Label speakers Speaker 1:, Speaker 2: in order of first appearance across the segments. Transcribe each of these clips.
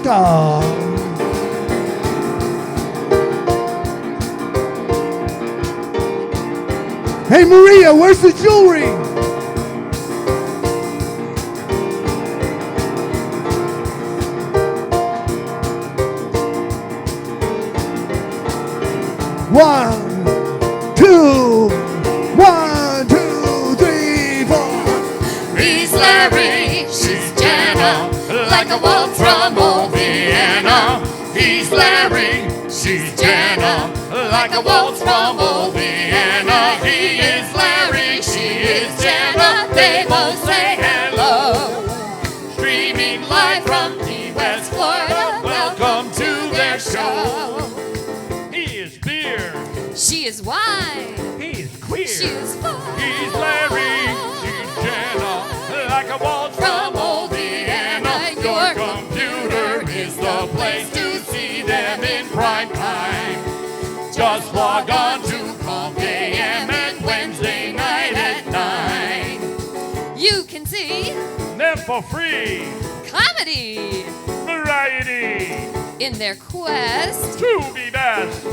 Speaker 1: Oh. Hey, Maria, where's the jewelry? One, two, 3, 4.
Speaker 2: He's Larry, she's Jenna, like a waltz from old Vienna. He's Larry, she's Jenna, like a waltz from old Vienna. He is Larry, she is Jenna, they both say hello. Streaming live from Key West, Florida, welcome to their show.
Speaker 3: He is beer.
Speaker 2: She is wine.
Speaker 3: He is queer.
Speaker 2: She is fun.
Speaker 3: He's Larry, she's Jenna, like a waltz
Speaker 2: From old Vienna, your computer is the place to see them in prime time. Just log on to Calm AM and Wednesday night at 9. You can see
Speaker 3: them for free.
Speaker 2: comedy
Speaker 3: Variety
Speaker 2: in their quest
Speaker 3: to be best.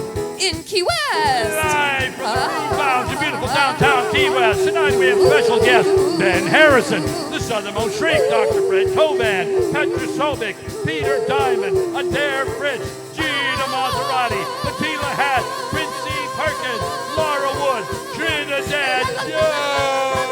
Speaker 2: in Key West.
Speaker 3: Live from the Roof Lounge in beautiful downtown Key West. Tonight we have special guest Ben Harrison, the Southernmost Shrink, Dr. Fred Covan, Petra Sobek, Peter Diamond, Adair, Fritz, Gina Maserati, Patila Hat, Princey Perkins, Laura Wood, Trinidad Joe.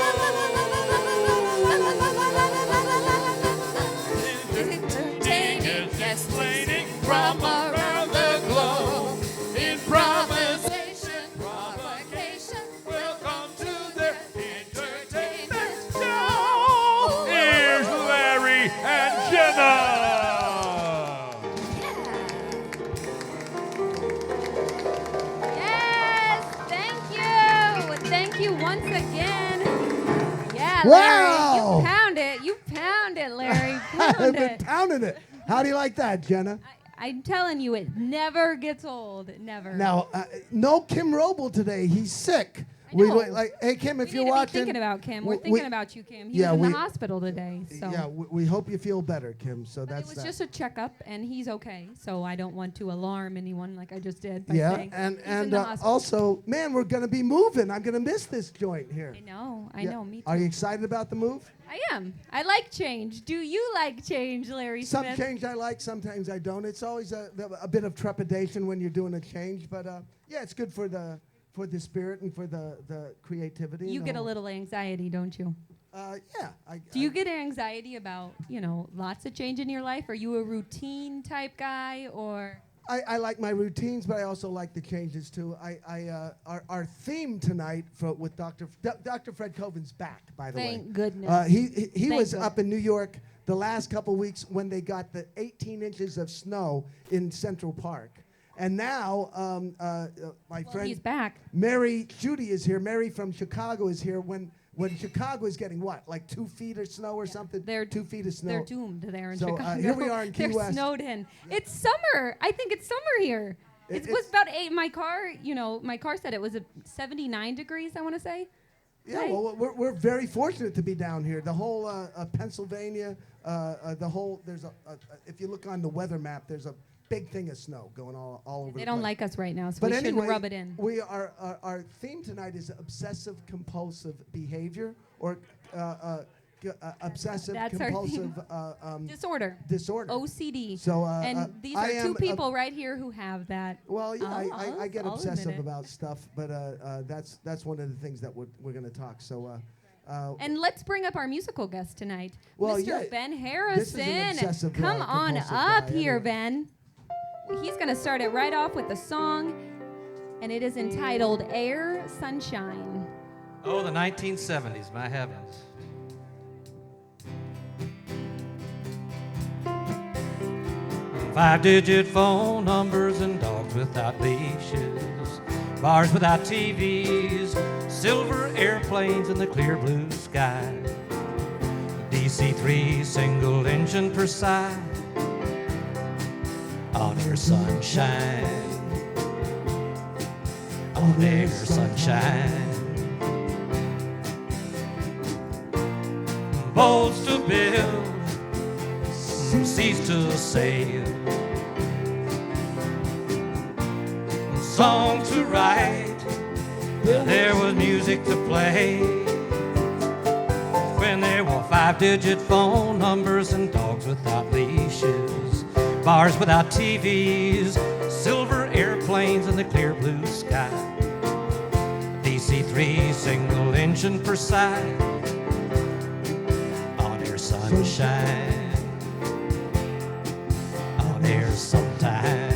Speaker 2: Entertaining guests explaining from around the globe. Improvisation, provocation. Welcome to their entertainment show.
Speaker 3: Here's Larry and Jenna.
Speaker 4: Yes, thank you. Thank you once again. Yeah,
Speaker 1: Wow.
Speaker 4: Larry, you pound it, Larry.
Speaker 1: I've
Speaker 4: Pound
Speaker 1: been
Speaker 4: it.
Speaker 1: pounding it. How do you like that, Jenna?
Speaker 4: I'm telling you, it never gets old. Never.
Speaker 1: Now, no Kim Wroble today. He's sick.
Speaker 4: I know.
Speaker 1: Hey, Kim, if
Speaker 4: we
Speaker 1: you're
Speaker 4: need to
Speaker 1: watching.
Speaker 4: be thinking about Kim. We're
Speaker 1: we-
Speaker 4: thinking about you, Kim. He
Speaker 1: yeah,
Speaker 4: was in
Speaker 1: we-
Speaker 4: the hospital today. So.
Speaker 1: Yeah, we hope you feel better, Kim. So
Speaker 4: But
Speaker 1: that's
Speaker 4: it was
Speaker 1: that.
Speaker 4: just a checkup, and he's okay. So I don't want to alarm anyone like I just did by
Speaker 1: Yeah,
Speaker 4: saying
Speaker 1: and
Speaker 4: he's in
Speaker 1: and
Speaker 4: the hospital.
Speaker 1: also, man, we're gonna be moving. I'm gonna miss this joint here.
Speaker 4: I know,
Speaker 1: Yeah.
Speaker 4: me too.
Speaker 1: Are you excited about the move?
Speaker 4: I am. I like change. Do you like change, Larry
Speaker 1: Some
Speaker 4: Smith?
Speaker 1: change I like, sometimes I don't. It's always a bit of trepidation when you're doing a change, but yeah, it's good for the spirit and for the creativity.
Speaker 4: You
Speaker 1: and
Speaker 4: get a
Speaker 1: all.
Speaker 4: little anxiety, don't you?
Speaker 1: Yeah.
Speaker 4: Do you get anxiety about, lots of change in your life? Are you a routine type guy or?
Speaker 1: I like my routines, but I also like the changes too. Our theme tonight with Dr. Fred Covan's back, by the way.
Speaker 4: Thank goodness.
Speaker 1: He
Speaker 4: Thank
Speaker 1: was
Speaker 4: God.
Speaker 1: up in New York the last couple weeks when they got the 18 inches of snow in Central Park. And now my friend
Speaker 4: He's back.
Speaker 1: Mary Judy is here. Mary from Chicago is here. When Chicago is getting what, like 2 feet of snow or something?
Speaker 4: They're
Speaker 1: 2 feet of snow.
Speaker 4: They're doomed there in
Speaker 1: So,
Speaker 4: Chicago.
Speaker 1: here we are in Key
Speaker 4: They're
Speaker 1: West.
Speaker 4: snowed in. It's summer. I think it's summer here. It was about 8. My car said it was 79 degrees, I want to say.
Speaker 1: Yeah,
Speaker 4: Right.
Speaker 1: well, we're very fortunate to be down here. The whole Pennsylvania, there's if you look on the weather map, there's a big thing of snow going all over.
Speaker 4: They
Speaker 1: the
Speaker 4: don't
Speaker 1: place.
Speaker 4: like us right now, so
Speaker 1: But
Speaker 4: we
Speaker 1: anyway,
Speaker 4: shouldn't rub it in.
Speaker 1: We are our theme tonight is obsessive-compulsive behavior or obsessive-compulsive
Speaker 4: Disorder.
Speaker 1: disorder.
Speaker 4: OCD.
Speaker 1: So,
Speaker 4: and these
Speaker 1: I
Speaker 4: are two
Speaker 1: am
Speaker 4: people right here who have that.
Speaker 1: Well, yeah, I get
Speaker 4: I'll admit
Speaker 1: obsessive
Speaker 4: it.
Speaker 1: about stuff, but that's one of the things that we're going to talk. So.
Speaker 4: And let's bring up our musical guest tonight,
Speaker 1: Well,
Speaker 4: Mr.
Speaker 1: yeah,
Speaker 4: Ben
Speaker 1: this is an
Speaker 4: Harrison.
Speaker 1: obsessive,
Speaker 4: Come on
Speaker 1: compulsive
Speaker 4: up
Speaker 1: guy,
Speaker 4: here,
Speaker 1: anyway.
Speaker 4: Ben. He's going to start it right off with a song, and it is entitled Air Sunshine.
Speaker 5: Oh, the 1970s, my heavens. Five-digit phone numbers and dogs without leashes, bars without TVs, silver airplanes in the clear blue sky, DC-3 single engine per side, on air sunshine, on air sunshine. Boats to build, cease to say, song to write, there was music to play. When there were 5-digit phone numbers and dogs without leashes, bars without TVs, silver airplanes in the clear blue sky, DC-3 single engine per side, on air sunshine, on air sometime.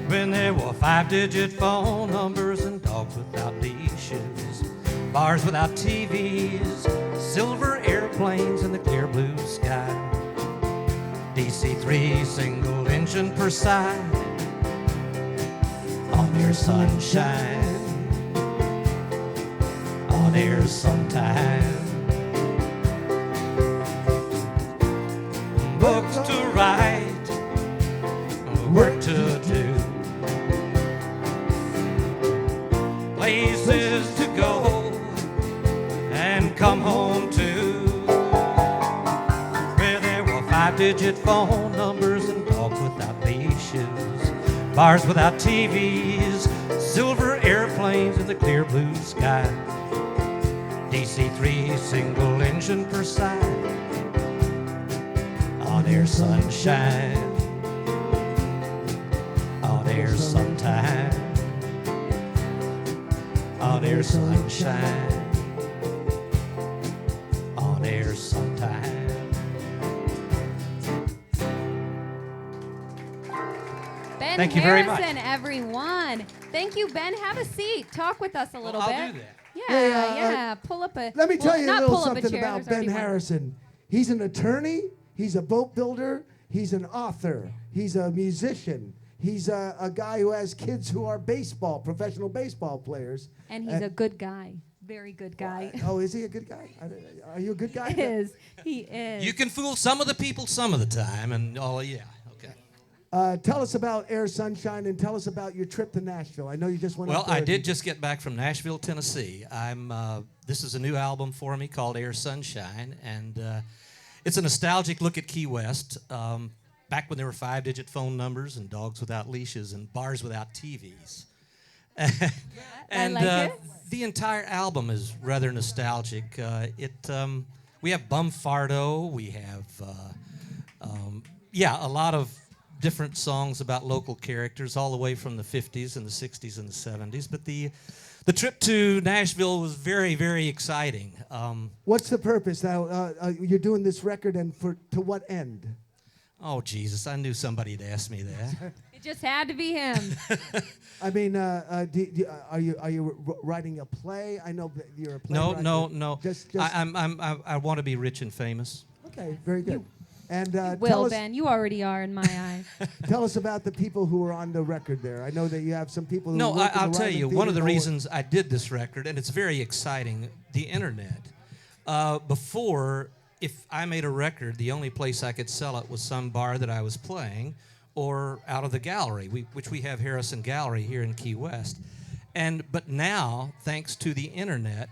Speaker 5: When there were 5-digit phone numbers and dogs without leashes, bars without TVs, silver airplanes in the clear blue sky, DC-3 single engine per side, on air sunshine, on air sometime. Books to write, work to do, places to go and come home to, where there were 5-digit phone numbers and dogs without leashes, bars without TVs, silver airplanes in the clear blue sky, DC-3 single engine per side, on air sunshine, on air sometime, on air sunshine, on air sometime.
Speaker 4: Ben
Speaker 5: Thank you very much.
Speaker 4: Harrison, everyone. Thank you, Ben. Have a seat. Talk with us a little bit.
Speaker 5: I'll do that.
Speaker 4: Yeah. Pull up a.
Speaker 1: Let me tell you a
Speaker 4: not
Speaker 1: little
Speaker 4: pull up a
Speaker 1: something
Speaker 4: chair,
Speaker 1: about
Speaker 4: there's
Speaker 1: Ben
Speaker 4: already one.
Speaker 1: Harrison. He's an attorney, he's a boat builder, he's an author, he's a musician, he's a guy who has kids who are professional baseball players.
Speaker 4: And he's a good guy. Very good guy.
Speaker 1: Oh, is he a good guy? Are you a good guy?
Speaker 4: He is. He is.
Speaker 5: You can fool some of the people some of the time, and okay.
Speaker 1: Tell us about Air Sunshine and tell us about your trip to Nashville. I know you just went
Speaker 5: Well,
Speaker 1: up there.
Speaker 5: I did just get back from Nashville, Tennessee. This is a new album for me called Air Sunshine, and it's a nostalgic look at Key West, back when there were 5-digit phone numbers and dogs without leashes and bars without TVs. And
Speaker 4: I like it.
Speaker 5: the entire album is rather nostalgic. We have Bumfardo, we have a lot of different songs about local characters all the way from the 50s and the 60s and the 70s. But the trip to Nashville was very, very exciting.
Speaker 1: What's the purpose now? You're doing this record, and to what end?
Speaker 5: Oh, Jesus, I knew somebody'd ask me that.
Speaker 4: It just had to be him.
Speaker 1: I mean, are you writing a play? I know that you're a playwright.
Speaker 5: No.
Speaker 1: Just
Speaker 5: I want to be rich and famous.
Speaker 1: okay, very good. And
Speaker 4: Will, Ben, you already are in my eyes.
Speaker 1: tell us about the people who were on the record there. I know that you have some people who
Speaker 5: No,
Speaker 1: work in
Speaker 5: I'll
Speaker 1: the
Speaker 5: tell
Speaker 1: writing
Speaker 5: you,
Speaker 1: theater
Speaker 5: one of the
Speaker 1: or-
Speaker 5: reasons I did this record, and it's very exciting, the internet. Before, if I made a record, the only place I could sell it was some bar that I was playing or out of the gallery, which we have Harrison Gallery here in Key West. But now, thanks to the internet,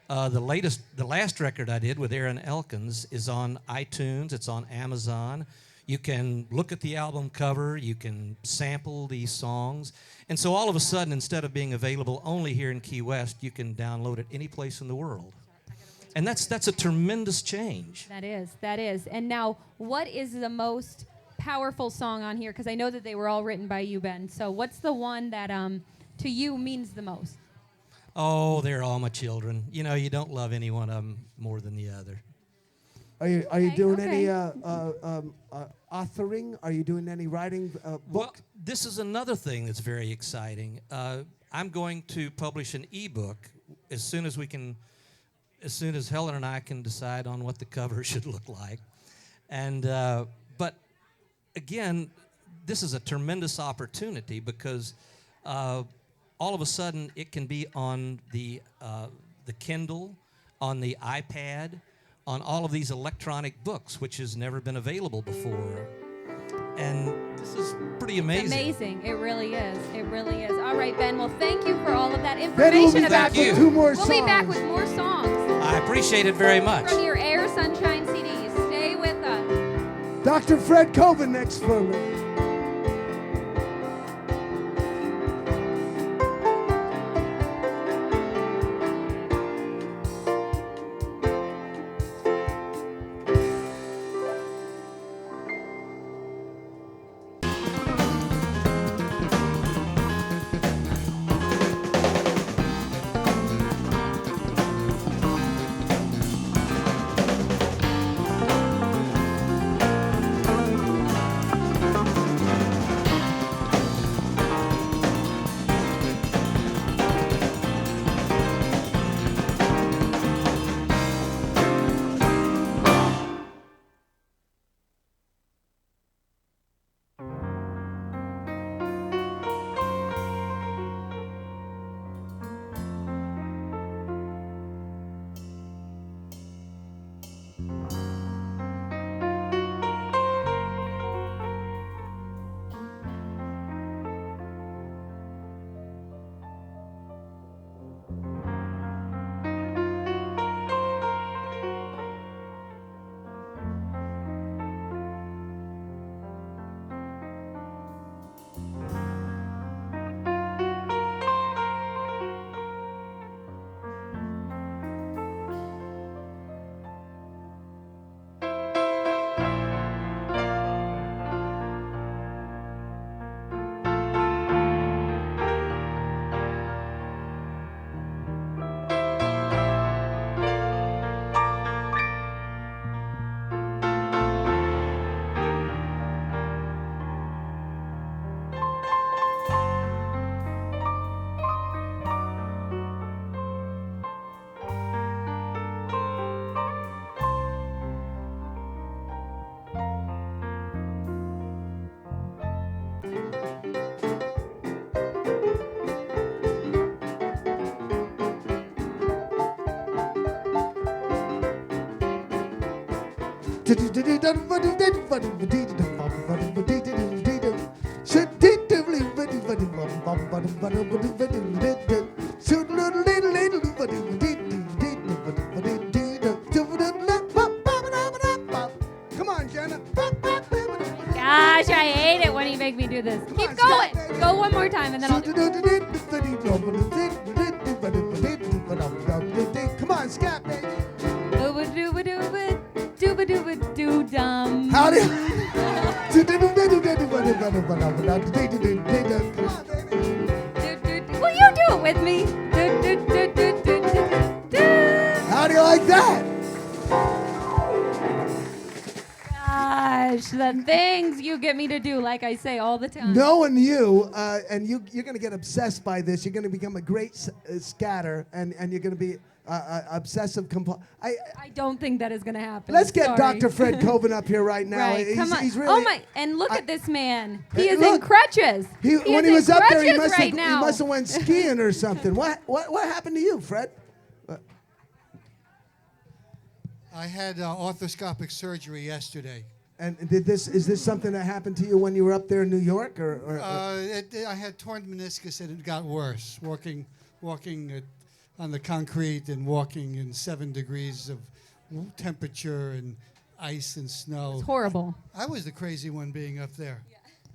Speaker 5: the last record I did with Aaron Elkins is on iTunes, it's on Amazon. You can look at the album cover, you can sample these songs. And so all of a sudden, instead of being available only here in Key West, you can download it any place in the world. And that's a tremendous change.
Speaker 4: That is. And now, what is the most powerful song on here? Because I know that they were all written by you, Ben. So what's the one that to you means the most?
Speaker 5: Oh, they're all my children. You know, you don't love any one of them more than the other.
Speaker 1: Are you doing
Speaker 4: okay.
Speaker 1: any authoring? Are you doing any writing book?
Speaker 5: Well, this is another thing that's very exciting. I'm going to publish an ebook as soon as we can as soon as Helen and I can decide on what the cover should look like. And but again, this is a tremendous opportunity because all of a sudden it can be on the Kindle, on the iPad, on all of these electronic books, which has never been available before. And this is pretty amazing.
Speaker 4: Amazing. It really is. It really is. All right, Ben. Well, thank you for all of that
Speaker 1: Ben will
Speaker 4: information
Speaker 1: be
Speaker 4: about
Speaker 1: back
Speaker 4: you.
Speaker 1: with 2 more
Speaker 4: We'll
Speaker 1: songs.
Speaker 4: be back with more songs
Speaker 5: I appreciate it very much.
Speaker 4: from your Air Sunshine CDs. Stay with us.
Speaker 1: Dr. Fred Covan next for me. Come on, Jenna.
Speaker 4: Gosh, I hate it when you make me do this. Keep going. Go one more time and then I'll do
Speaker 1: Come on, scat, baby.
Speaker 4: Dooba-dooba-dooba-doo-ba-dooba-doo-dum.
Speaker 1: Howdy.
Speaker 4: Will you do it with me?
Speaker 1: How do you like that?
Speaker 4: Gosh, the things you get me to do, like I say all the time.
Speaker 1: Knowing you, and you're going to get obsessed by this. You're going to become a great scatter, and you're going to be obsessive-compulsive.
Speaker 4: I don't think that is going to happen.
Speaker 1: Let's get
Speaker 4: Sorry.
Speaker 1: Dr. Fred Covan up here right now.
Speaker 4: Right, come on.
Speaker 1: He's really,
Speaker 4: oh my! And look at this man. He is
Speaker 1: look,
Speaker 4: in crutches.
Speaker 1: When
Speaker 4: is
Speaker 1: he was
Speaker 4: in
Speaker 1: up there, he
Speaker 4: crutches
Speaker 1: must
Speaker 4: right now.
Speaker 1: have went skiing or something. What happened to you, Fred?
Speaker 6: I had arthroscopic surgery yesterday.
Speaker 1: And is this something that happened to you when you were up there in New York, or?
Speaker 6: I had torn meniscus and it got worse. Walking on the concrete and walking in 7 degrees of temperature and ice and snow.
Speaker 4: It's horrible.
Speaker 6: I was the crazy one being up there.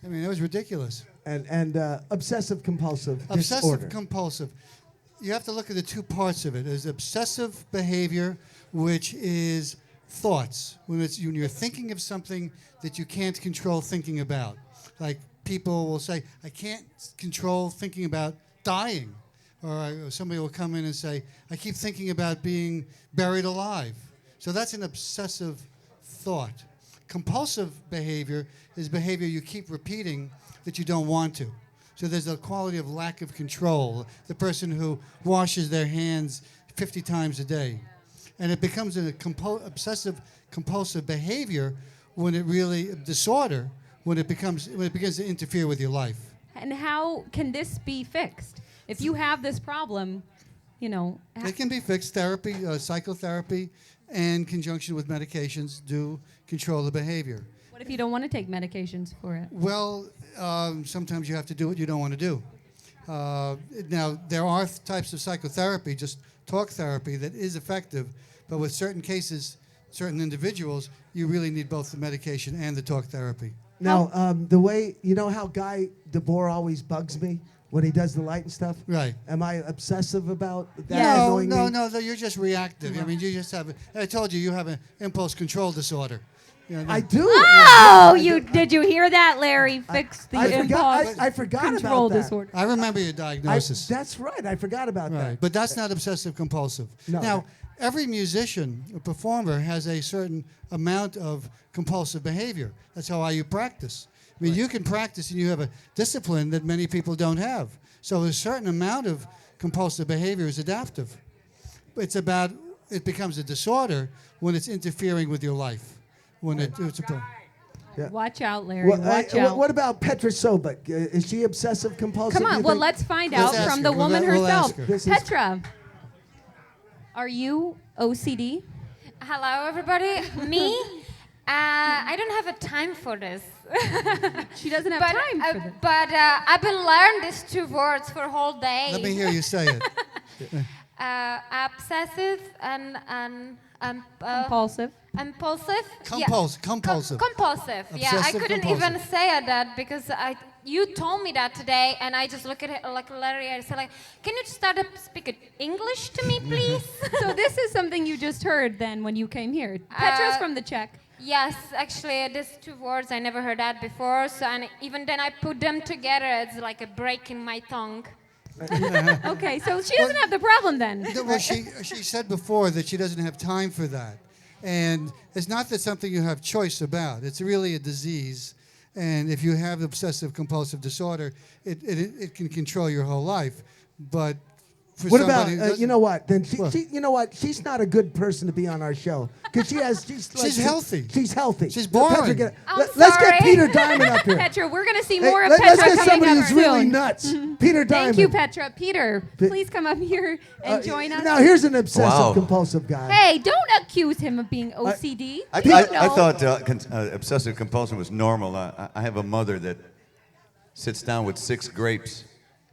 Speaker 6: I mean, it was ridiculous.
Speaker 1: And obsessive-compulsive disorder.
Speaker 6: Obsessive-compulsive. You have to look at the 2 parts of it. There's obsessive behavior, which is thoughts. When you're thinking of something that you can't control thinking about. Like people will say, I can't control thinking about dying. Or somebody will come in and say, I keep thinking about being buried alive. So that's an obsessive thought. Compulsive behavior is behavior you keep repeating that you don't want to. So there's a quality of lack of control. The person who washes their hands 50 times a day. And it becomes an obsessive-compulsive behavior when it really disorder when it begins to interfere with your life.
Speaker 4: And how can this be fixed? If you have this problem,
Speaker 6: It can be fixed. Therapy, psychotherapy, and conjunction with medications do control the behavior.
Speaker 4: What if you don't want to take medications for it?
Speaker 6: Well, sometimes you have to do what you don't want to do. Now, there are types of psychotherapy, just talk therapy, that is effective, but with certain cases, certain individuals, you really need both the medication and the talk therapy.
Speaker 1: Now, the way, how Guy DeBoer always bugs me when he does the light and stuff?
Speaker 6: Right.
Speaker 1: Am I obsessive about that? Annoying me?
Speaker 6: No, you're just reactive. I mean, you just have, I told you have an impulse control disorder.
Speaker 1: I do.
Speaker 4: Oh, did you hear that, Larry? Fix the impulse
Speaker 1: I forgot
Speaker 4: control
Speaker 1: about that.
Speaker 4: disorder.
Speaker 6: I remember your diagnosis.
Speaker 1: That's right. I forgot about that.
Speaker 6: But that's not obsessive compulsive.
Speaker 1: No.
Speaker 6: Now, every musician, a performer, has a certain amount of compulsive behavior. That's how you practice. I mean, you can practice and you have a discipline that many people don't have. So a certain amount of compulsive behavior is adaptive. It becomes a disorder when it's interfering with your life. When it's a problem.
Speaker 1: Yeah.
Speaker 4: Watch out, Larry. Watch out.
Speaker 1: What about Petra Sobek? Is she obsessive compulsive?
Speaker 4: Come on. Well, let's find out from the woman herself. Petra, are you OCD?
Speaker 7: Hello, everybody. Me? I don't have a time for this.
Speaker 4: She doesn't have time for this.
Speaker 7: But I've been learning these 2 words for a whole day.
Speaker 6: Let me hear you say it.
Speaker 7: Obsessive and
Speaker 4: Compulsive.
Speaker 7: Impulsive?
Speaker 6: Compulsive.
Speaker 7: Compulsive. Yeah, I couldn't even say that because you told me that today, and I just look at it like Larry. I said, can you start to speak English to me, please?
Speaker 4: So this is something you just heard then when you came here. Petra's from the Czech.
Speaker 7: Yes, actually, these 2 words I never heard that before. So, and even then I put them together, it's like a break in my tongue.
Speaker 4: Okay, so she doesn't have the problem then.
Speaker 6: Well, she said before that she doesn't have time for that. And it's not that something you have choice about. It's really a disease. And if you have obsessive compulsive disorder, it can control your whole life. But for
Speaker 1: what
Speaker 6: somebody
Speaker 1: about, you know what? Then she's not a good person to be on our show. Because she's
Speaker 6: healthy.
Speaker 1: She's healthy.
Speaker 6: She's boring.
Speaker 1: Let's get Peter Diamond up here.
Speaker 4: Petra, we're going to see more of
Speaker 1: let's
Speaker 4: Petra
Speaker 1: get
Speaker 4: coming
Speaker 1: somebody
Speaker 4: up
Speaker 1: who's
Speaker 4: soon.
Speaker 1: really nuts. Peter Diamond.
Speaker 4: Thank you, Petra. Peter, please come up here and join us.
Speaker 1: Now, here's an obsessive compulsive guy.
Speaker 4: Hey, don't accuse him of being OCD.
Speaker 8: I thought obsessive compulsive was normal. I have a mother that sits down with 6 grapes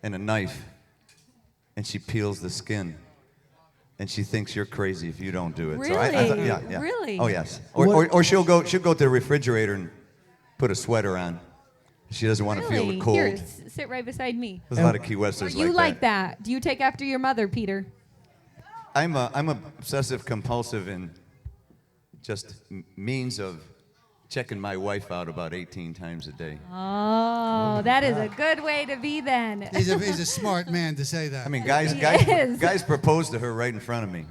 Speaker 8: and a knife, and she peels the skin. And she thinks you're crazy if you don't do it.
Speaker 4: Really?
Speaker 8: So I thought, yeah.
Speaker 4: Really?
Speaker 8: Oh yes. Or she'll go to the refrigerator and put a sweater on. She doesn't want to feel the cold.
Speaker 4: Here, sit right beside me.
Speaker 8: There's a lot of Key Westers
Speaker 4: you
Speaker 8: like
Speaker 4: that. Do you take after your mother, Peter?
Speaker 8: I'm obsessive compulsive in just means of checking my wife out about 18 times a day.
Speaker 4: Oh, that is a good way to be then.
Speaker 6: He's a smart man to say that.
Speaker 8: I mean, guys propose to her right in front of me.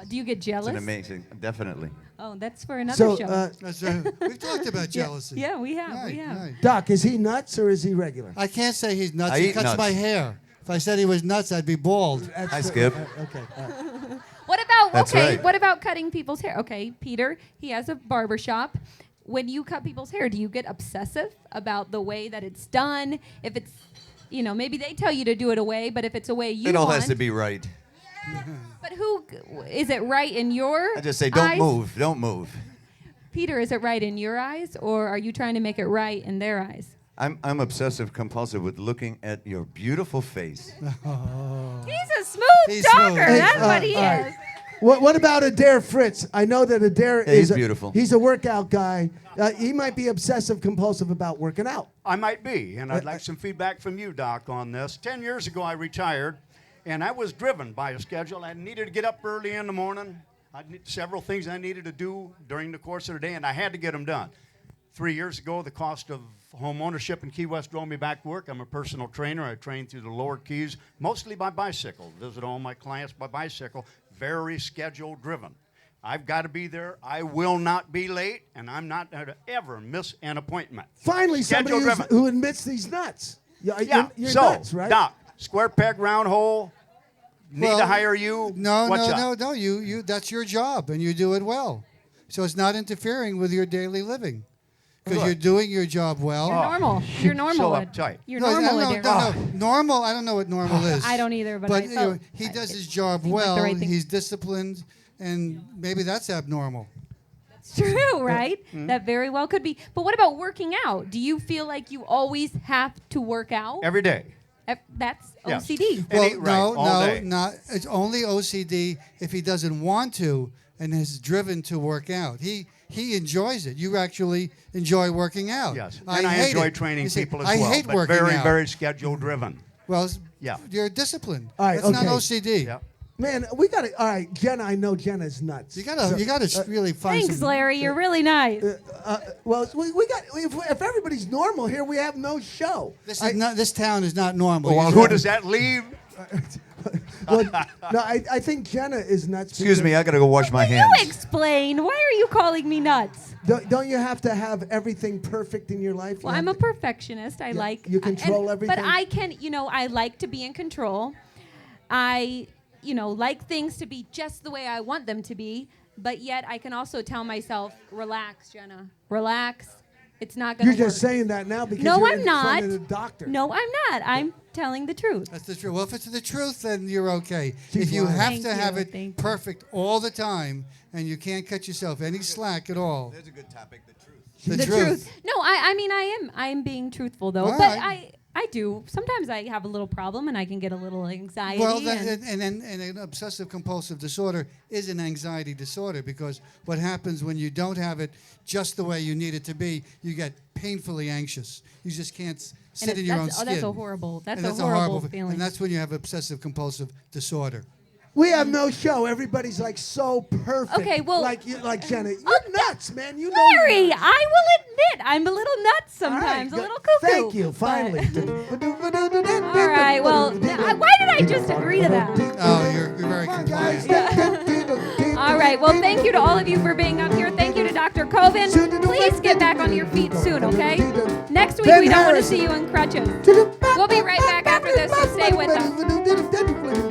Speaker 4: Do you get jealous?
Speaker 8: It's amazing, definitely.
Speaker 4: Oh, that's for another show.
Speaker 6: We've talked about jealousy.
Speaker 4: Yeah, we have.
Speaker 6: Right.
Speaker 1: Doc, is he nuts or is he regular?
Speaker 6: I can't say he's nuts.
Speaker 8: I
Speaker 6: He
Speaker 8: eat
Speaker 6: cuts
Speaker 8: nuts.
Speaker 6: my hair. If I said he was nuts, I'd be bald.
Speaker 8: Hi, Skip.
Speaker 1: Okay.
Speaker 4: What about
Speaker 8: That's right.
Speaker 4: What about cutting people's hair? Okay, Peter, he has a barber shop. When you cut people's hair, do you get obsessive about the way that it's done? If it's, maybe they tell you to do it a way, but if it's a way you
Speaker 8: It all
Speaker 4: want,
Speaker 8: has to be right.
Speaker 4: But is it right in your
Speaker 8: I just say,
Speaker 4: eyes?
Speaker 8: don't move.
Speaker 4: Peter, is it right in your eyes, or are you trying to make it right in their eyes?
Speaker 8: I'm obsessive compulsive with looking at your beautiful face.
Speaker 4: He's a smooth talker.
Speaker 6: Hey,
Speaker 4: That's what he
Speaker 1: all
Speaker 4: is.
Speaker 1: right. What about Adair Fritz? I know that Adair
Speaker 8: he's beautiful.
Speaker 1: He's a workout guy. He might be obsessive compulsive about working out.
Speaker 9: I might be, and I'd like some feedback from you, Doc, on this. 10 years ago, I retired, and I was driven by a schedule. I needed to get up early in the morning. I had several things I needed to do during the course of the day, and I had to get them done. 3 years ago, the cost of home ownership in Key West drove me back to work. I'm a personal trainer. I train through the lower Keys, mostly by bicycle. Visit all my clients by bicycle. Very schedule driven. I've got to be there. I will not be late, and I'm not going to ever miss an appointment.
Speaker 1: Finally, somebody who admits these nuts. You're
Speaker 9: so,
Speaker 1: nuts, right?
Speaker 9: Doc, square peg, round hole, need to hire you?
Speaker 6: No,
Speaker 9: What's up?
Speaker 6: no. You. That's your job, and you do it well. So it's not interfering with your daily living, because you're doing your job well.
Speaker 4: You're normal. You're normal.
Speaker 9: So uptight.
Speaker 4: You're
Speaker 6: No,
Speaker 4: normal.
Speaker 6: no,
Speaker 4: Adair.
Speaker 6: no. Normal. I don't know what normal is.
Speaker 4: I don't either, but
Speaker 6: But
Speaker 4: I felt
Speaker 6: he does his job
Speaker 4: seemed like the
Speaker 6: well.
Speaker 4: right thing.
Speaker 6: He's disciplined, and maybe that's abnormal.
Speaker 4: It's true, right? That very well could be. But what about working out? Do you feel like you always have to work out?
Speaker 9: Every day.
Speaker 4: That's
Speaker 9: Yes.
Speaker 4: OCD.
Speaker 6: Well,
Speaker 9: all day.
Speaker 6: not. It's only OCD if he doesn't want to and is driven to work out. He enjoys it. You actually enjoy working out.
Speaker 9: Yes. And I
Speaker 6: hate
Speaker 9: enjoy
Speaker 6: it.
Speaker 9: training
Speaker 6: You see,
Speaker 9: people as
Speaker 6: I
Speaker 9: well.
Speaker 6: hate
Speaker 9: but
Speaker 6: working
Speaker 9: very,
Speaker 6: out.
Speaker 9: very schedule driven.
Speaker 6: Well,
Speaker 9: Yeah.
Speaker 6: you're disciplined.
Speaker 1: All right,
Speaker 6: That's not
Speaker 1: okay.
Speaker 6: OCD.
Speaker 9: Yeah.
Speaker 1: Man, we got to. All right, Jenna. I know Jenna's nuts.
Speaker 6: You gotta really find
Speaker 4: Thanks,
Speaker 6: some.
Speaker 4: Larry. You're really nice.
Speaker 1: Well, we got. If everybody's normal here, we have no show.
Speaker 6: This town is not normal.
Speaker 9: Well,
Speaker 6: You
Speaker 9: who
Speaker 6: know?
Speaker 9: does that leave?
Speaker 1: Well, no, I think Jenna is nuts.
Speaker 8: Excuse me, I gotta go wash my
Speaker 4: You
Speaker 8: hands.
Speaker 4: explain. Why are you calling me nuts?
Speaker 1: Don't you have to have everything perfect in your life?
Speaker 4: Well, I'm a perfectionist. I like
Speaker 1: you control everything?
Speaker 4: But I can, I like to be in control. I, like things to be just the way I want them to be. But yet I can also tell myself, relax, Jenna. Relax. It's not going to work.
Speaker 1: You're just saying that now because
Speaker 4: No,
Speaker 1: you're
Speaker 4: I'm
Speaker 1: in
Speaker 4: not.
Speaker 1: front of the doctor.
Speaker 4: No, I'm not. I'm telling the truth.
Speaker 6: That's the truth. Well, if it's the truth, then you're okay.
Speaker 1: She's
Speaker 6: if you
Speaker 1: lying.
Speaker 6: have
Speaker 4: Thank
Speaker 6: to
Speaker 4: you,
Speaker 6: have it
Speaker 4: thank you.
Speaker 6: perfect all the time and you can't cut yourself any slack at all,
Speaker 8: There's a good topic, the truth.
Speaker 6: the,
Speaker 4: The
Speaker 6: truth.
Speaker 4: truth. No, I am being truthful though.
Speaker 6: All
Speaker 4: But
Speaker 6: right.
Speaker 4: I do. Sometimes I have a little problem and I can get a little anxiety.
Speaker 6: Well,
Speaker 4: and
Speaker 6: and an obsessive compulsive disorder is an anxiety disorder, because what happens when you don't have it just the way you need it to be, you get painfully anxious. You just can't sit in your own skin.
Speaker 4: that's a horrible. That's
Speaker 6: And
Speaker 4: a horrible
Speaker 6: fe-
Speaker 4: feeling.
Speaker 6: And that's when you have obsessive compulsive disorder.
Speaker 1: We have no show. Everybody's like so perfect.
Speaker 4: Okay, well-
Speaker 1: like Jenna, you're nuts, man. You know.
Speaker 4: Larry,
Speaker 1: you're nuts.
Speaker 4: I will admit I'm a little nuts
Speaker 1: All right,
Speaker 4: sometimes, a
Speaker 1: good.
Speaker 4: little cuckoo.
Speaker 1: Thank you.
Speaker 4: but-
Speaker 1: Finally.
Speaker 4: All right. Well, why did I just agree to that?
Speaker 6: Oh, you're very
Speaker 1: Come on, guys.
Speaker 6: compliant.
Speaker 4: All right. Well, thank you to all of you for being up here. Thank you to Dr. Covan. Please get back on your feet soon, okay? Next week, we don't want to see you in crutches. We'll be right back after this, so stay with us.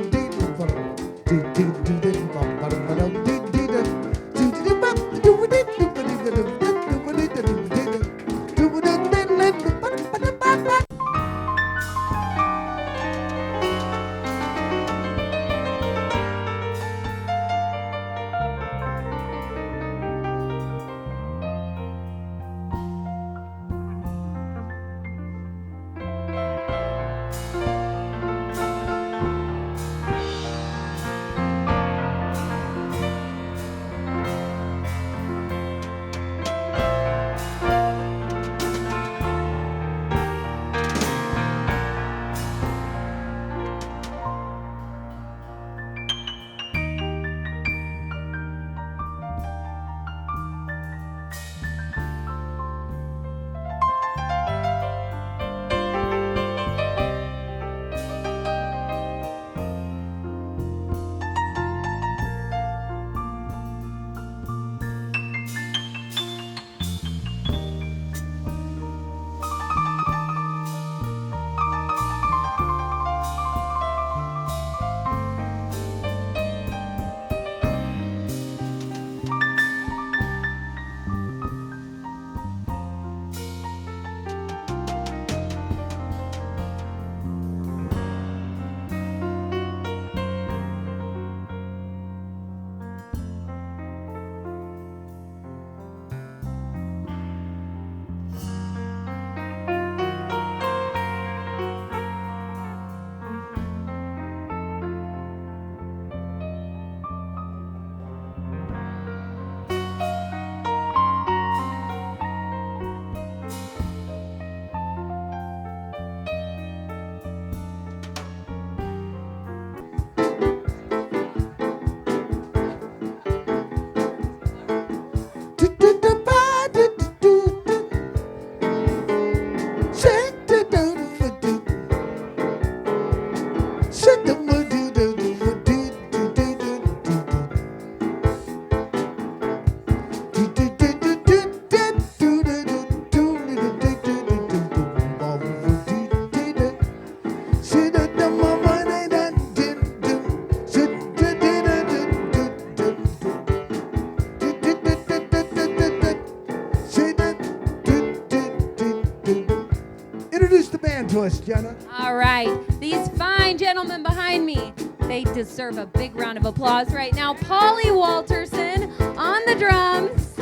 Speaker 1: to us, Jenna.
Speaker 4: All right. These fine gentlemen behind me, they deserve a big round of applause right now. Paulie Waterson on the drums.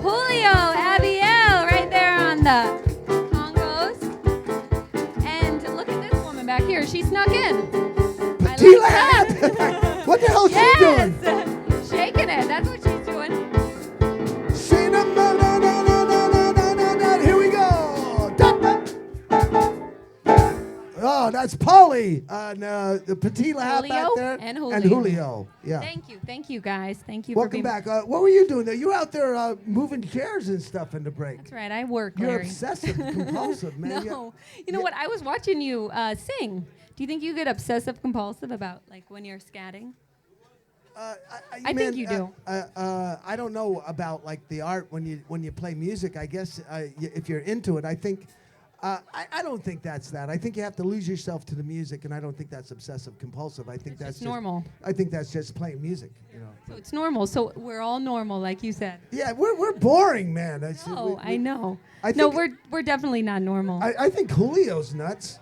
Speaker 4: Julio, Avael right there on the congos. And look at this woman back here. She snuck in.
Speaker 1: Patti LaHaye. What the hell is she doing?
Speaker 4: Shaking it. That's what she's doing.
Speaker 1: Here we go. Oh, that's Paulie. The Patti LaHaye back there.
Speaker 4: And Julio.
Speaker 1: And Julio. Yeah.
Speaker 4: Thank you guys. Thank you.
Speaker 1: Welcome back. What were you doing there? You were out there moving chairs and stuff in the break.
Speaker 4: That's right. I work.
Speaker 1: You're
Speaker 4: Larry.
Speaker 1: obsessive compulsive, man.
Speaker 4: No. You know what? I was watching you sing. Do you think you get obsessive compulsive about like when you're scatting? I think you do.
Speaker 1: I don't know about like the art when you play music. I guess if you're into it, I think. I don't think that's that. I think you have to lose yourself to the music, and I don't think that's obsessive compulsive. I think that's just
Speaker 4: normal.
Speaker 1: I think that's just playing music. You know.
Speaker 4: So it's normal. So we're all normal, like you said.
Speaker 1: Yeah, we're boring, man.
Speaker 4: I know.
Speaker 1: No,
Speaker 4: we're definitely not normal.
Speaker 1: I think Julio's nuts.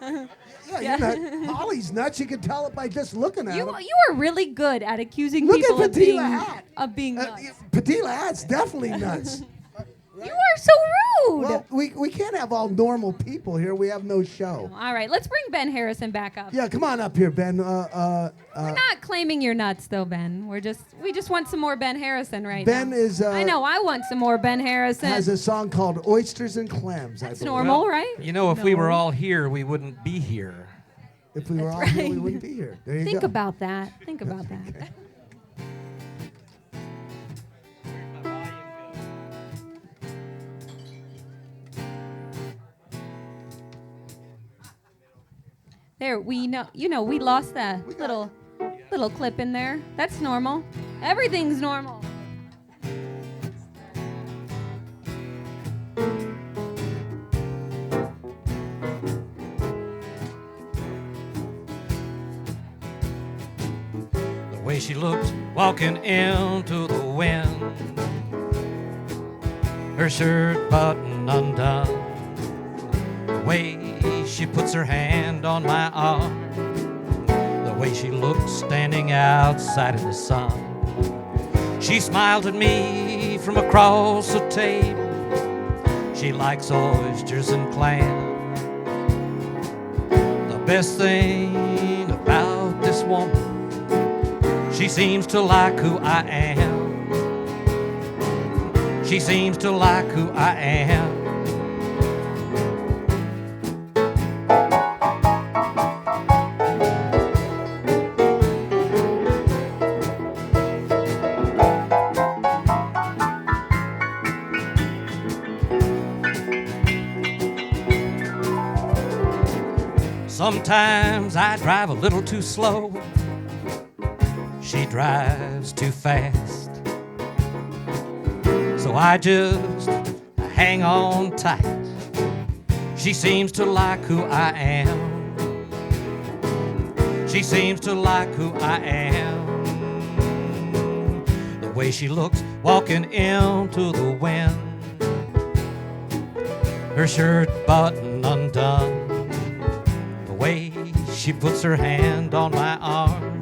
Speaker 1: Yeah, you're not. Paulie's nuts. You can tell it by just looking at him.
Speaker 4: You are really good at accusing
Speaker 1: Look
Speaker 4: people
Speaker 1: at Patti LaHaye.
Speaker 4: of being nuts.
Speaker 1: Patti LaHaye's definitely nuts.
Speaker 4: You are so rude.
Speaker 1: Well, we can't have all normal people here. We have no show.
Speaker 4: All right, let's bring Ben Harrison back up.
Speaker 1: Yeah, come on up here, Ben.
Speaker 4: We're not claiming you're nuts, though, Ben. We just want some more Ben Harrison right now.
Speaker 1: Ben is.
Speaker 4: I know. I want some more Ben Harrison.
Speaker 1: Has a song called "Oysters and Clams."
Speaker 4: That's normal, right?
Speaker 5: You know, if we were all here, we wouldn't be here.
Speaker 1: If we were all here, we wouldn't be here. There you go.
Speaker 4: Think about that. Think about that.
Speaker 1: Okay.
Speaker 4: There, we lost that little clip in there. That's normal. Everything's normal.
Speaker 5: The way she looks walking into the wind, her shirt button undone, the way she puts her hand on my arm, the way she looks standing outside in the sun. She smiles at me from across the table. She likes oysters and clams. The best thing about this woman, she seems to like who I am. She seems to like who I am. Sometimes I drive a little too slow. She drives too fast. So I just hang on tight. She seems to like who I am. She seems to like who I am. The way she looks walking into the wind, her shirt button undone, the way she puts her hand on my arm,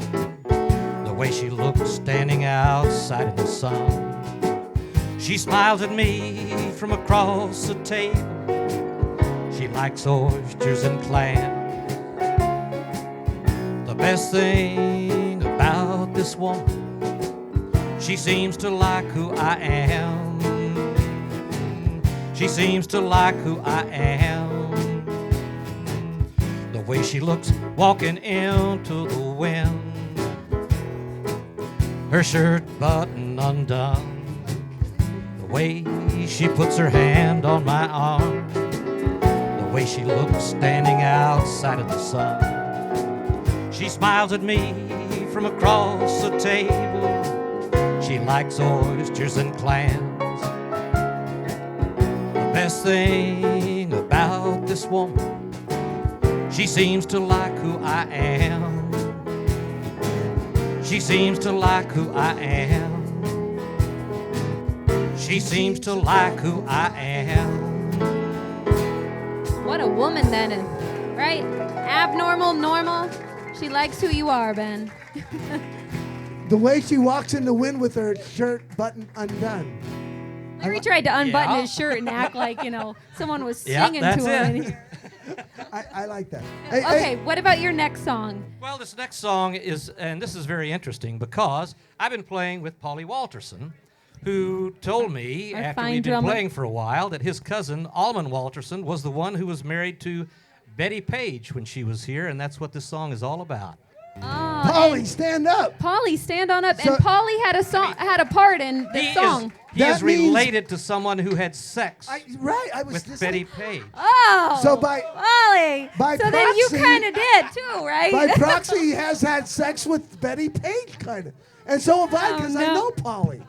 Speaker 5: the way she looks standing outside in the sun. She smiles at me from across the table. She likes oysters and clams. The best thing about this woman, she seems to like who I am. She seems to like who I am. The way she looks walking into the wind, her shirt button undone, the way she puts her hand on my arm, the way she looks standing outside of the sun. She smiles at me from across the table. She likes oysters and clams. The best thing about this woman, she seems to like who I am. She seems to like who I am. She seems to like who I am.
Speaker 4: What a woman then, right? Abnormal, normal. She likes who you are, Ben.
Speaker 1: The way she walks in the wind with her shirt button undone.
Speaker 4: Larry tried to unbutton his shirt and act like, someone was singing to him.
Speaker 1: I like that.
Speaker 4: Okay, what about your next song?
Speaker 5: Well, this next song is, and this is very interesting because I've been playing with Paulie Waterson, who told me
Speaker 4: Our
Speaker 5: after
Speaker 4: fine
Speaker 5: we'd been
Speaker 4: drummer.
Speaker 5: playing for a while that his cousin, Almond Waterson, was the one who was married to Betty Page when she was here, and that's what this song is all about.
Speaker 4: Oh,
Speaker 1: Paulie, stand up.
Speaker 4: Paulie, stand on up.
Speaker 1: So-
Speaker 4: And Paulie had a part in the song.
Speaker 5: He
Speaker 1: That
Speaker 5: is
Speaker 1: means-
Speaker 5: related to someone who had sex
Speaker 1: I was
Speaker 5: with
Speaker 1: just
Speaker 5: Betty Page.
Speaker 4: Oh.
Speaker 1: So by
Speaker 4: Paulie.
Speaker 1: by
Speaker 4: so then you
Speaker 1: proxy-
Speaker 4: kind of did too, right?
Speaker 1: by proxy, he has had sex with Betty Page, kind of. And so have I,
Speaker 4: Oh,
Speaker 1: because I
Speaker 4: no.
Speaker 1: know Paulie.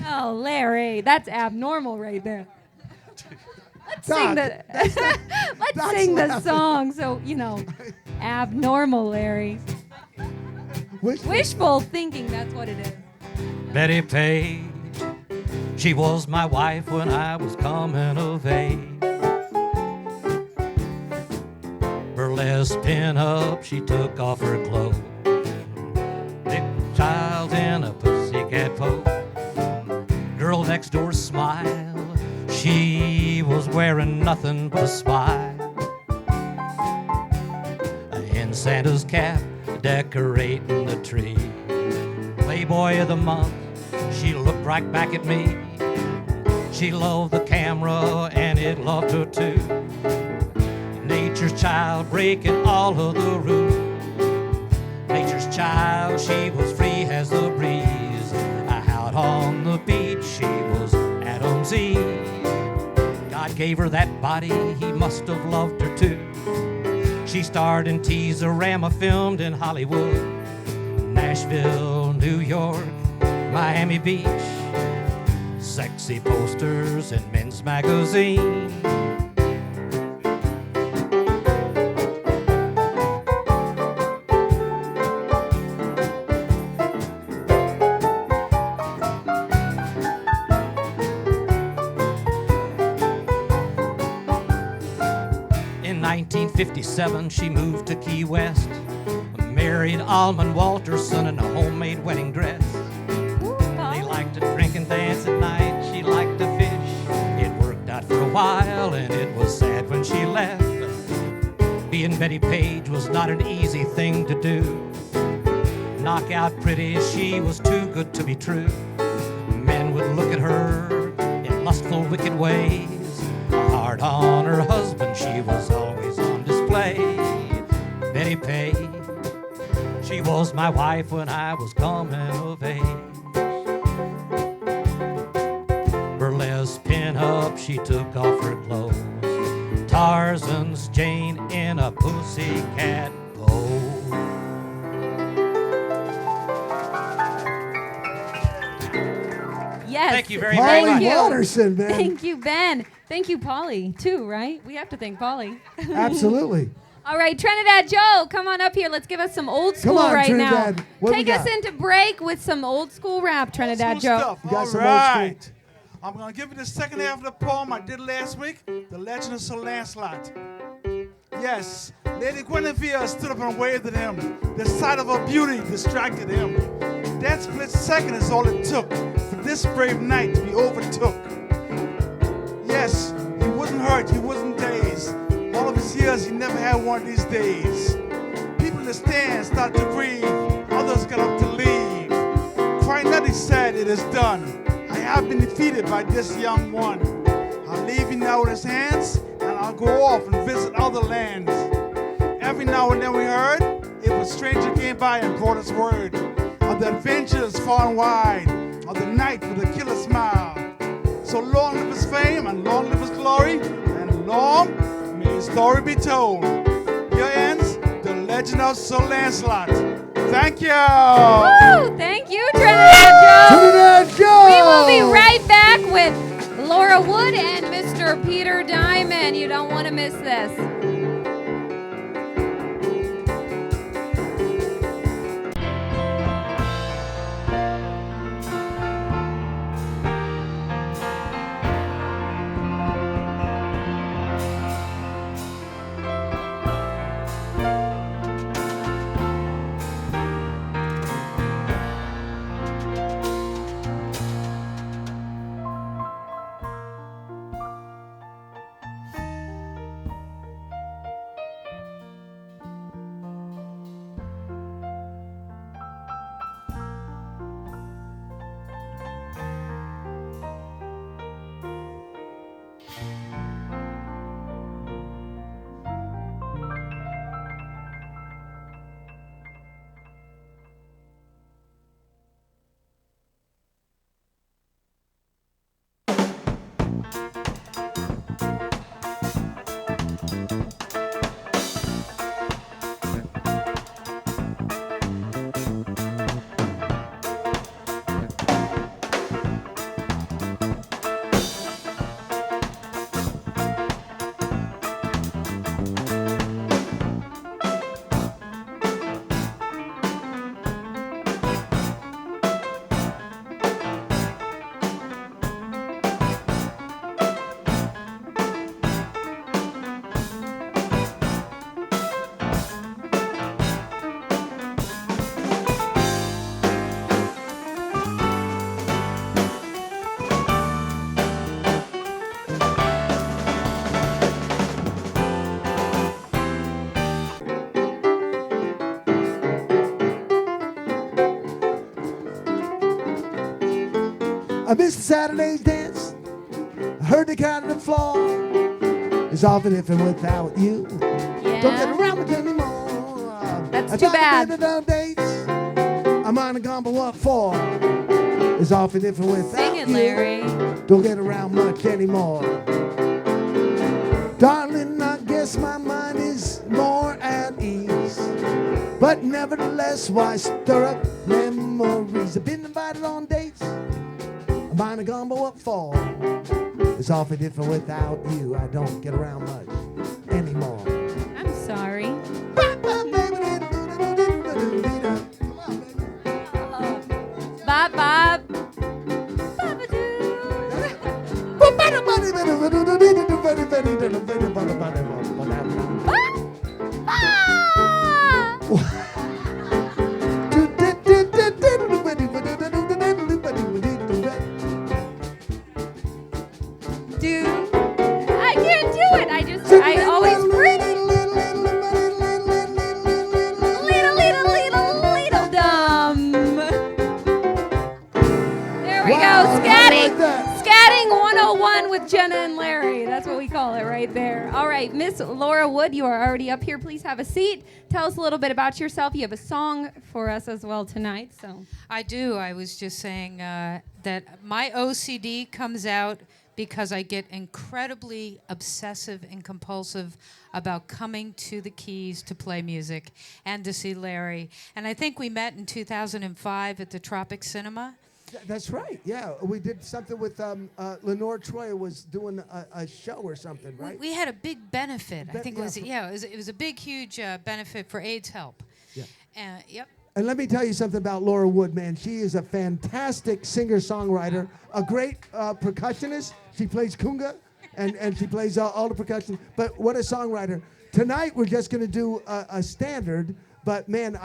Speaker 4: Oh, Larry, that's abnormal right there. Let's
Speaker 1: Doc,
Speaker 4: sing the let's
Speaker 1: Doc's
Speaker 4: sing the
Speaker 1: laughing.
Speaker 4: song. So abnormal, Larry.
Speaker 1: Wishful.
Speaker 4: Wishful thinking. That's what it is.
Speaker 5: Betty Page, she was my wife when I was coming of age. Burlesque pin up, she took off her clothes. Big child in a pussycat pose. Girl next door smile, she was wearing nothing but a smile. In Santa's cap, decorating the tree. Playboy of the month, she looked right back at me. She loved the camera and it loved her too. Nature's child breaking all of the rules. Nature's child, she was free as the breeze. Out on the beach, she was Adam's Eve. God gave her that body, he must have loved her too. She starred in Teaserama, filmed in Hollywood, Nashville, New York, Miami Beach. Sexy posters in men's magazine. In 1957, she moved to Key West, married Almond Waterson in a homemade wedding dress. They liked to drink and dance at night, she liked to fish. It worked out for a while and it was sad when she left. Being Betty Page was not an easy thing to do. Knockout pretty, she was too good to be true. Men would look at her in lustful, wicked ways. Hard on her husband, she was always on display. Betty Page, she was my wife when I was coming of age. Burlesque pin up, she took off her clothes. Tarzan's Jane in a pussycat pose.
Speaker 4: Yes.
Speaker 5: Thank you very, very
Speaker 1: Paulie
Speaker 5: much.
Speaker 1: Waterson, man.
Speaker 4: Thank you, Ben. Thank you, Paulie, too, right? We have to thank Paulie.
Speaker 1: Absolutely.
Speaker 4: All right, Trinidad Joe, come on up here. Let's give us some old school
Speaker 1: on,
Speaker 4: right
Speaker 1: Trinidad.
Speaker 4: now.
Speaker 1: What we
Speaker 4: Take
Speaker 1: got?
Speaker 4: us into break with some old school rap, Trinidad Joe.
Speaker 10: Stuff.
Speaker 1: You got
Speaker 10: All
Speaker 1: some
Speaker 10: right.
Speaker 1: old school.
Speaker 10: I'm going to give you the second half of the poem I did last week, The Legend of Sir Lancelot. Yes, Lady Guinevere stood up and waved at him. The sight of her beauty distracted him. That split second is all it took for this brave knight to be overtook. Yes, he wasn't hurt, he wasn't dazed. All of his years, he never had one of these days. People in the stands started to grieve, others got up to leave. Crying out, he said, it is done. I have been defeated by this young one. I'll leave you now in his hands, and I'll go off and visit other lands. Every now and then we heard, if a stranger came by and brought us word of the adventures far and wide, of the knight with a killer smile. So long live his fame, and long live his glory, and long may his story be told. Here ends the legend of Sir Lancelot. Thank you.
Speaker 4: Woo! Thank you, Trinidad Joe.
Speaker 1: Trinidad Joe.
Speaker 4: We will be right back with Laura Wood and Mr. Peter Diamond. You don't want to miss this.
Speaker 1: I missed Saturday's dance. I heard the cat on the floor. It's often different without you.
Speaker 4: Yeah.
Speaker 1: Don't get around with anymore.
Speaker 4: That's
Speaker 1: I
Speaker 4: too
Speaker 1: tried to
Speaker 4: bad.
Speaker 1: get the dates. I'm on a gumbo, what for? It's often different without
Speaker 4: Sing it,
Speaker 1: you.
Speaker 4: Larry.
Speaker 1: Don't get around much anymore. Darling, I guess my mind is more at ease. But nevertheless, why stir up memories? I've been invited on dates. I'm on a gumbo, what for? It's awfully different without you. I don't get around much anymore.
Speaker 4: I'm sorry. Bob, Bob. Dude, I can't do it. I always breathe. Little dumb. There we go. Scatting. Scatting 101 with Jenna and Larry. That's what we call it right there. All right, Miss Laura Wood, you are already up here. Please have a seat. Tell us a little bit about yourself. You have a song for us as well tonight. So
Speaker 11: I do. I was just saying that my OCD comes out because I get incredibly obsessive and compulsive about coming to the keys to play music and to see Larry. And I think we met in 2005 at the Tropic Cinema.
Speaker 1: That's right. Yeah, we did something with Lenore Troyer was doing a show or something, right?
Speaker 11: We had a big benefit. I think it was it was a big, huge benefit for AIDS help.
Speaker 1: Yeah.
Speaker 11: Yep.
Speaker 1: And let me tell you something about Laura Wood, man. She is a fantastic singer-songwriter, a great percussionist. She plays conga, and she plays all the percussion. But what a songwriter. Tonight, we're just going to do a standard, but, man,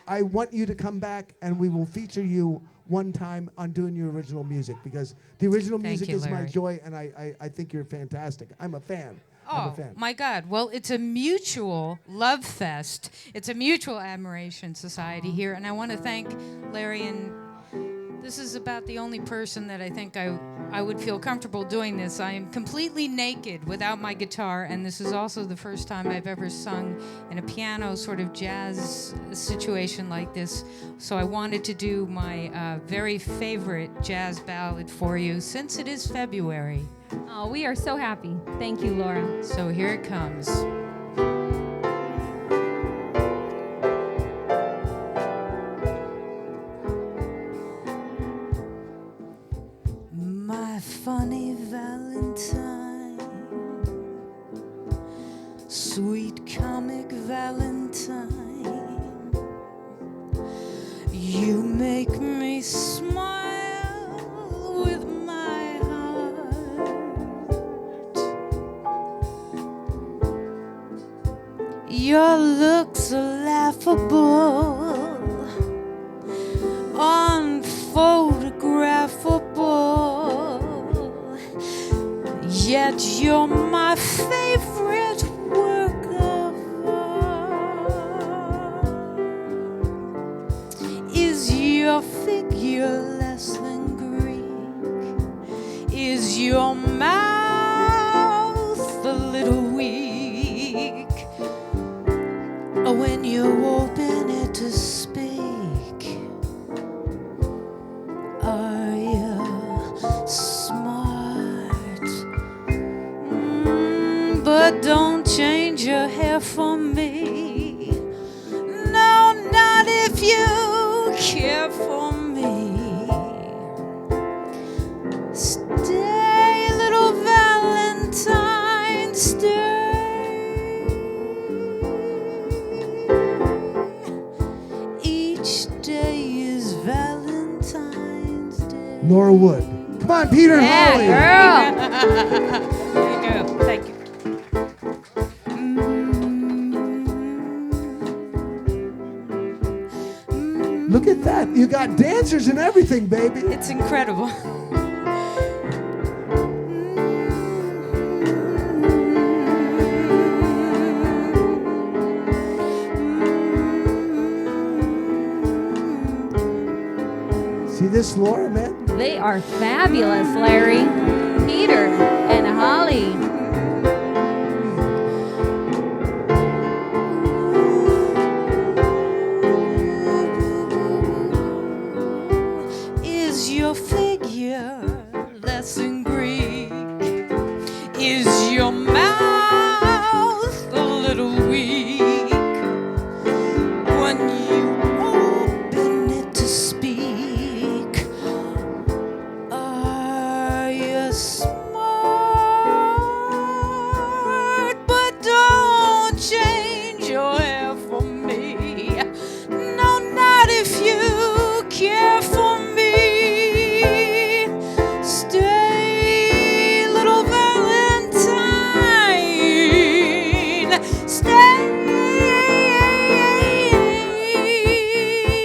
Speaker 1: I want you to come back, and we will feature you one time on doing your original music, because the original music is my joy, and I think you're fantastic. I'm a fan. I'm a fan.
Speaker 11: My God. Well, it's a mutual love fest. It's a mutual admiration society here. And I want to thank Larry. And this is about the only person that I think I would feel comfortable doing this. I am completely naked without my guitar. And this is also the first time I've ever sung in a piano sort of jazz situation like this. So I wanted to do my very favorite jazz ballad for you, since it is February.
Speaker 4: Oh, we are so happy. Thank you, Laura.
Speaker 11: So here it comes. My funny Valentine, sweet comic Valentine, you make me smile with my heart. Your looks are laughable, unphotographable, yet you're my favorite work of art. Is your figure less than Greek? Is your mouth a little weak? When you open it to speak, are you smart? But don't change your hair for me. No, not if you care for me. Stay, little Valentine, stay.
Speaker 1: Laura Wood. Come on, Peter and Holly.
Speaker 4: Girl.
Speaker 11: There you go. Thank you.
Speaker 1: Look at that. You got dancers and everything, baby.
Speaker 11: It's incredible.
Speaker 1: See this, Laura, man?
Speaker 4: They are fabulous, Larry, Peter, and Holly.
Speaker 11: Is your figure less in Greek? Is your mouth a little weak when you open it to speak? Are you smart? But don't change your hair for me. No, not if you care for me. Stay, little Valentine. Stay.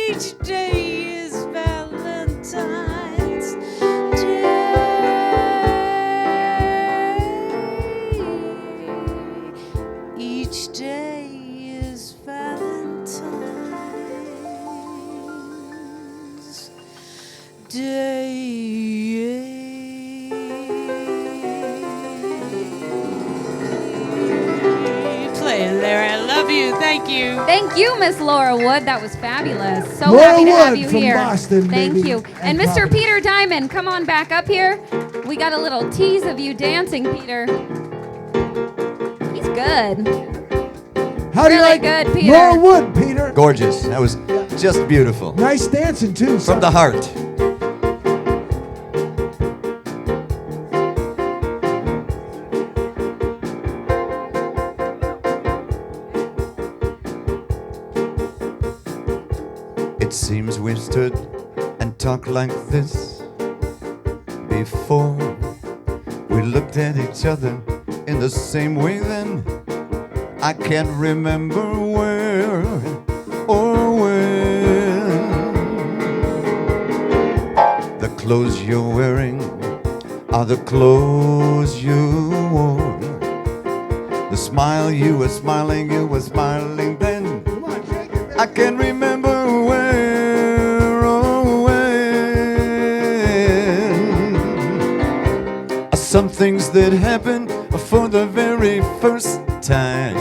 Speaker 11: Each day is Valentine's Day. Each day is Valentine's Day. Play, Larry. I love you. Thank you.
Speaker 4: Thank you, Miss Laura Wood. That was fabulous. So
Speaker 1: Laura
Speaker 4: happy to have
Speaker 1: Wood
Speaker 4: you
Speaker 1: from
Speaker 4: here.
Speaker 1: Boston,
Speaker 4: Thank
Speaker 1: baby.
Speaker 4: you.
Speaker 1: And
Speaker 4: And Mr.
Speaker 1: Papa.
Speaker 4: Peter Diamond, come on back up here. We got a little tease of you dancing, Peter. He's good.
Speaker 1: How do you
Speaker 4: Really
Speaker 1: like
Speaker 4: good, Peter.
Speaker 1: Laura Wood, Peter?
Speaker 8: Gorgeous. That was just beautiful.
Speaker 1: Nice dancing, too.
Speaker 8: From the heart. It seems we stood and talked like this before. We looked at each other in the same way then. I can't remember where or when. The clothes you're wearing are the clothes you wore. The smile you were smiling then. I can't remember where or when. Some things that happen for the very first time,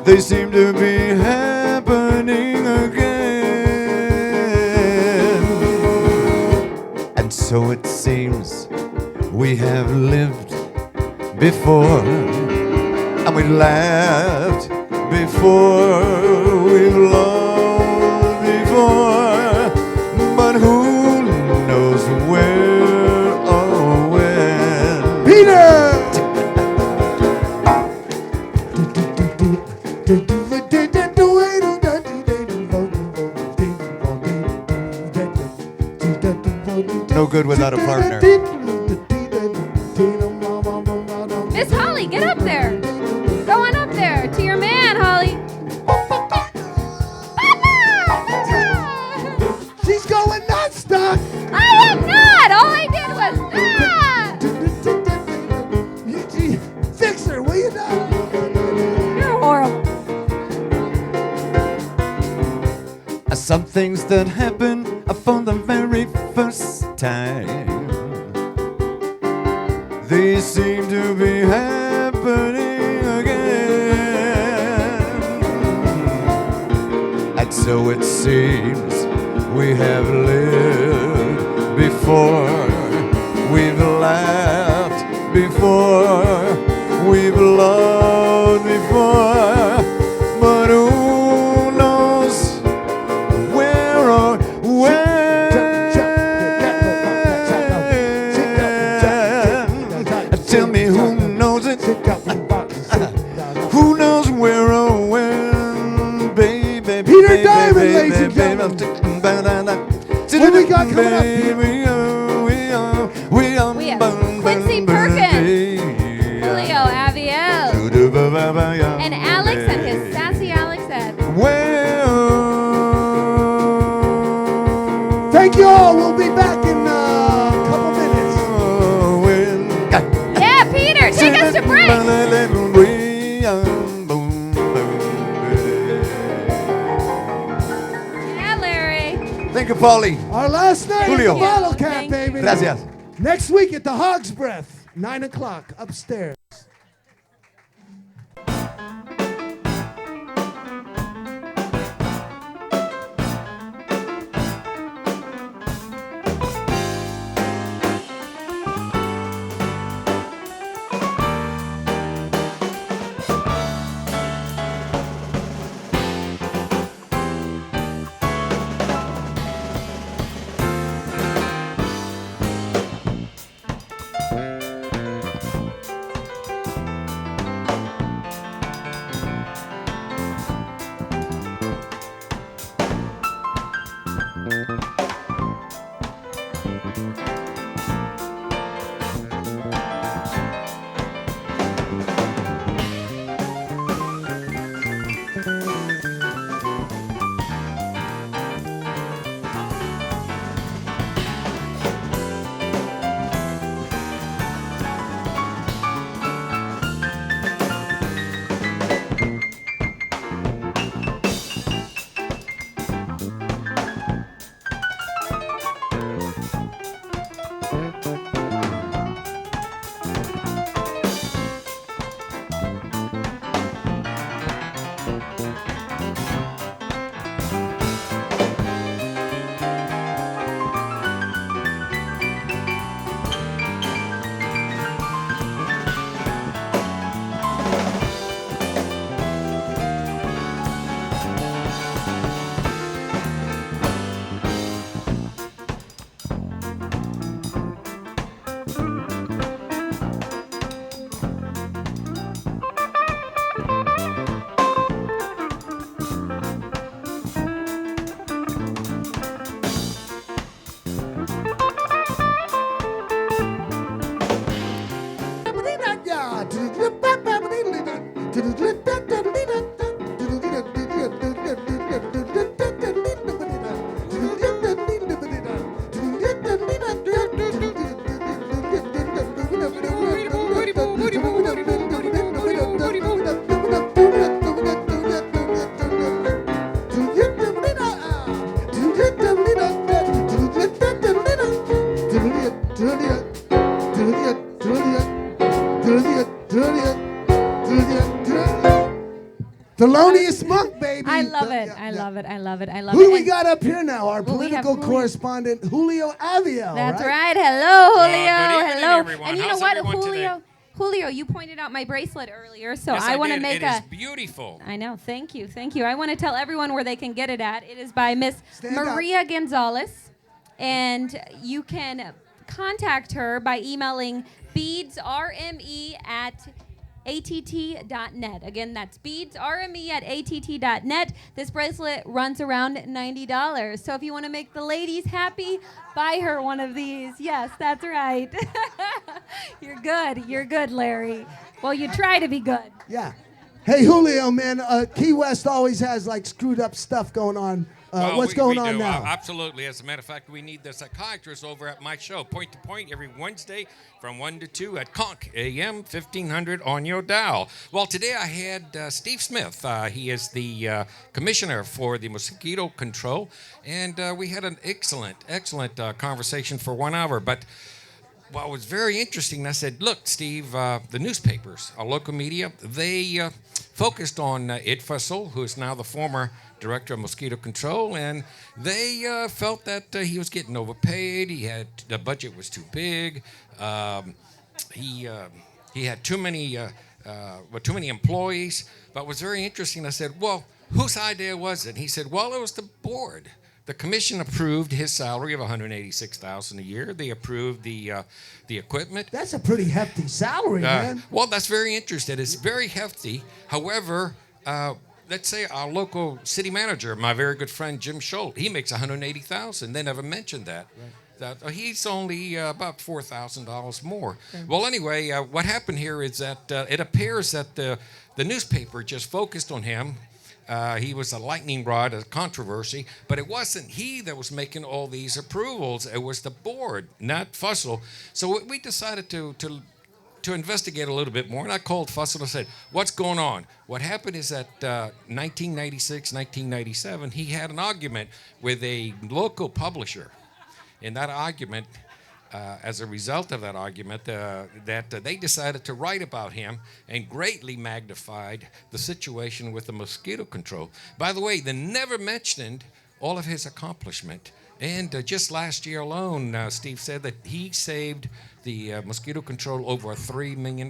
Speaker 8: they seem to be happening again. And so it seems we have lived before, and we laughed before, we've loved before, but who knows where or when.
Speaker 1: Peter!
Speaker 8: No good without a partner.
Speaker 4: Miss Holly, get up there. Go on up there to your man, Holly.
Speaker 1: She's going nuts, Doc.
Speaker 4: I am not. All I did was
Speaker 1: Fix her, will you not?
Speaker 4: You're horrible.
Speaker 8: Some things that happen for the very first time, they seem to be happening again. And so it seems we have lived before, we've laughed before, we've loved before, but who knows where or when. Tell me who knows it. Who knows where or when, baby.
Speaker 1: Peter Diamond, ladies and gentlemen. What we got coming up, Peter?
Speaker 4: We have Quincy Perkins, Julio, Avael, and Alex and his sassy Alex Ed.
Speaker 1: Thank you all. We'll be back in a couple minutes.
Speaker 4: Yeah, Peter, take us to break. Yeah, Larry.
Speaker 8: Thanks Thank you, Paulie.
Speaker 1: Our last night
Speaker 8: Julio.
Speaker 1: at the Bottlecap, baby.
Speaker 8: Gracias.
Speaker 1: Next week at the Hog's Breath, 9 o'clock upstairs. Thelonious Monk, baby.
Speaker 4: I love it. I love it. I love it. I love
Speaker 1: Who
Speaker 4: it.
Speaker 1: do we
Speaker 4: And
Speaker 1: got up here now? Our
Speaker 4: Well, we have
Speaker 1: political
Speaker 4: Julio.
Speaker 1: correspondent, Julio Avael.
Speaker 4: That's
Speaker 1: right.
Speaker 4: right. Hello, Julio.
Speaker 2: good evening,
Speaker 4: Hello.
Speaker 2: everyone.
Speaker 4: And you know
Speaker 2: How's
Speaker 4: what,
Speaker 2: everyone
Speaker 4: Julio?
Speaker 2: today?
Speaker 4: Julio, you pointed out my bracelet earlier, so
Speaker 2: Yes,
Speaker 4: I want to
Speaker 2: did.
Speaker 4: make
Speaker 2: It
Speaker 4: a.
Speaker 2: is beautiful.
Speaker 4: I know. Thank you. Thank you. I want to tell everyone where they can get it at. It is by Miss
Speaker 1: Stand up.
Speaker 4: Maria Gonzalez, and you can contact her by emailing beadsrme@att.net. Again, that's beadsrme@att.net. This bracelet runs around $90. So if you want to make the ladies happy, buy her one of these. Yes, that's right. You're good. You're good, Larry. Well, you try to be good.
Speaker 1: Yeah. Hey, Julio, man, Key West always has like screwed up stuff going on. What's going on now?
Speaker 2: Absolutely. As a matter of fact, we need the psychiatrist over at my show, Point to Point, every Wednesday from 1 to 2 at Conch, AM 1500 on your dial. Well, today I had Steve Smith. He is the commissioner for the mosquito control, and we had an excellent conversation for 1 hour. But what was very interesting, I said, look, Steve, the newspapers, our local media, they focused on Ed Fussell, who is now the former director of mosquito control, and they felt that he was getting overpaid. The budget was too big. He had too many employees. But it was very interesting. I said, well, whose idea was it? And he said, well, it was the board. The commission approved his salary of $186,000 a year. They approved the equipment.
Speaker 1: That's a pretty hefty salary, man.
Speaker 2: Well, that's very interesting. It's very hefty. However, let's say our local city manager, my very good friend Jim Schultz, he makes $180,000. They never mentioned that. Right. He's only about $4,000 more. Okay. Well, anyway, what happened here is that it appears that the newspaper just focused on him. He was a lightning rod, a controversy, but it wasn't he that was making all these approvals. It was the board, not Fussell. So we decided to
Speaker 12: to investigate a little bit more, and I called Fussell and said, what's going on? What happened is that 1996, 1997, he had an argument with a local publisher. In that argument, as a result of that argument, they decided to write about him and greatly magnified the situation with the mosquito control. By the way, they never mentioned all of his accomplishment. And just last year alone, Steve said that he saved the mosquito control over $3 million.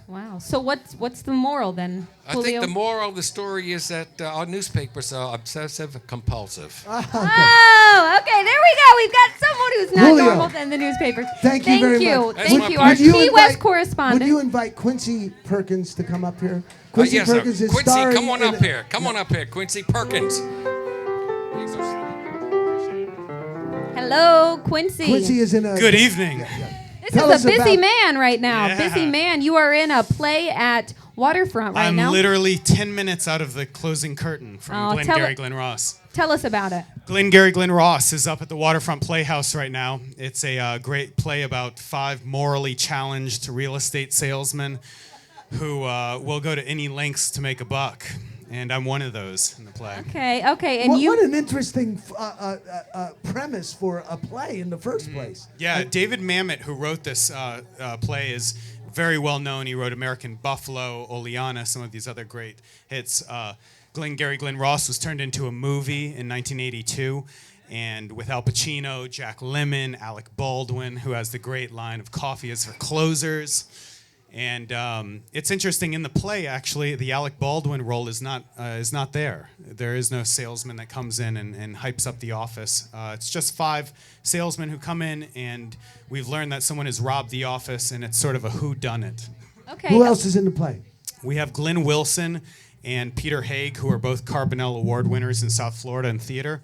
Speaker 4: Wow. So what's the moral then, Julio?
Speaker 12: I think the moral of the story is that our newspapers are obsessive-compulsive.
Speaker 4: Oh, okay. There we go. We've got someone who's not
Speaker 1: Julio.
Speaker 4: normal than the newspapers.
Speaker 1: Thank you very much.
Speaker 4: Thank you. Our Key West correspondent.
Speaker 1: Would you invite Quincy Perkins to come up here? Quincy
Speaker 12: Yes,
Speaker 1: Perkins is
Speaker 12: Quincy,
Speaker 1: starring
Speaker 12: come on
Speaker 1: in
Speaker 12: up here. Come on up here, Quincy Perkins.
Speaker 4: Hello, Quincy.
Speaker 1: Quincy is in a...
Speaker 13: Good evening.
Speaker 4: This
Speaker 1: Tell
Speaker 4: is
Speaker 1: us
Speaker 4: a busy
Speaker 1: about-
Speaker 4: man right now.
Speaker 13: Yeah.
Speaker 4: Busy man. You are in a play at Waterfront right
Speaker 13: I'm
Speaker 4: now.
Speaker 13: literally 10 minutes out of the closing curtain from Glenn Ross.
Speaker 4: Tell us about it.
Speaker 13: Glenn Ross is up at the Waterfront Playhouse right now. It's a great play about 5 morally challenged real estate salesmen who will go to any lengths to make a buck. And I'm one of those in the play.
Speaker 4: Okay. And
Speaker 1: what an interesting premise for a play in the first place.
Speaker 13: Yeah, David Mamet, who wrote this play, is very well known. He wrote American Buffalo, Oleana, some of these other great hits. Glenn Ross was turned into a movie in 1982, and with Al Pacino, Jack Lemmon, Alec Baldwin, who has the great line of "Coffee is for closers." And it's interesting, in the play, actually, the Alec Baldwin role is not there. There is no salesman that comes in and hypes up the office. It's just 5 salesmen who come in, and we've learned that someone has robbed the office, and it's sort of a whodunit.
Speaker 4: Okay.
Speaker 1: Who else is in the play?
Speaker 13: We have Glenn Wilson and Peter Haig, who are both Carbonell Award winners in South Florida in theater.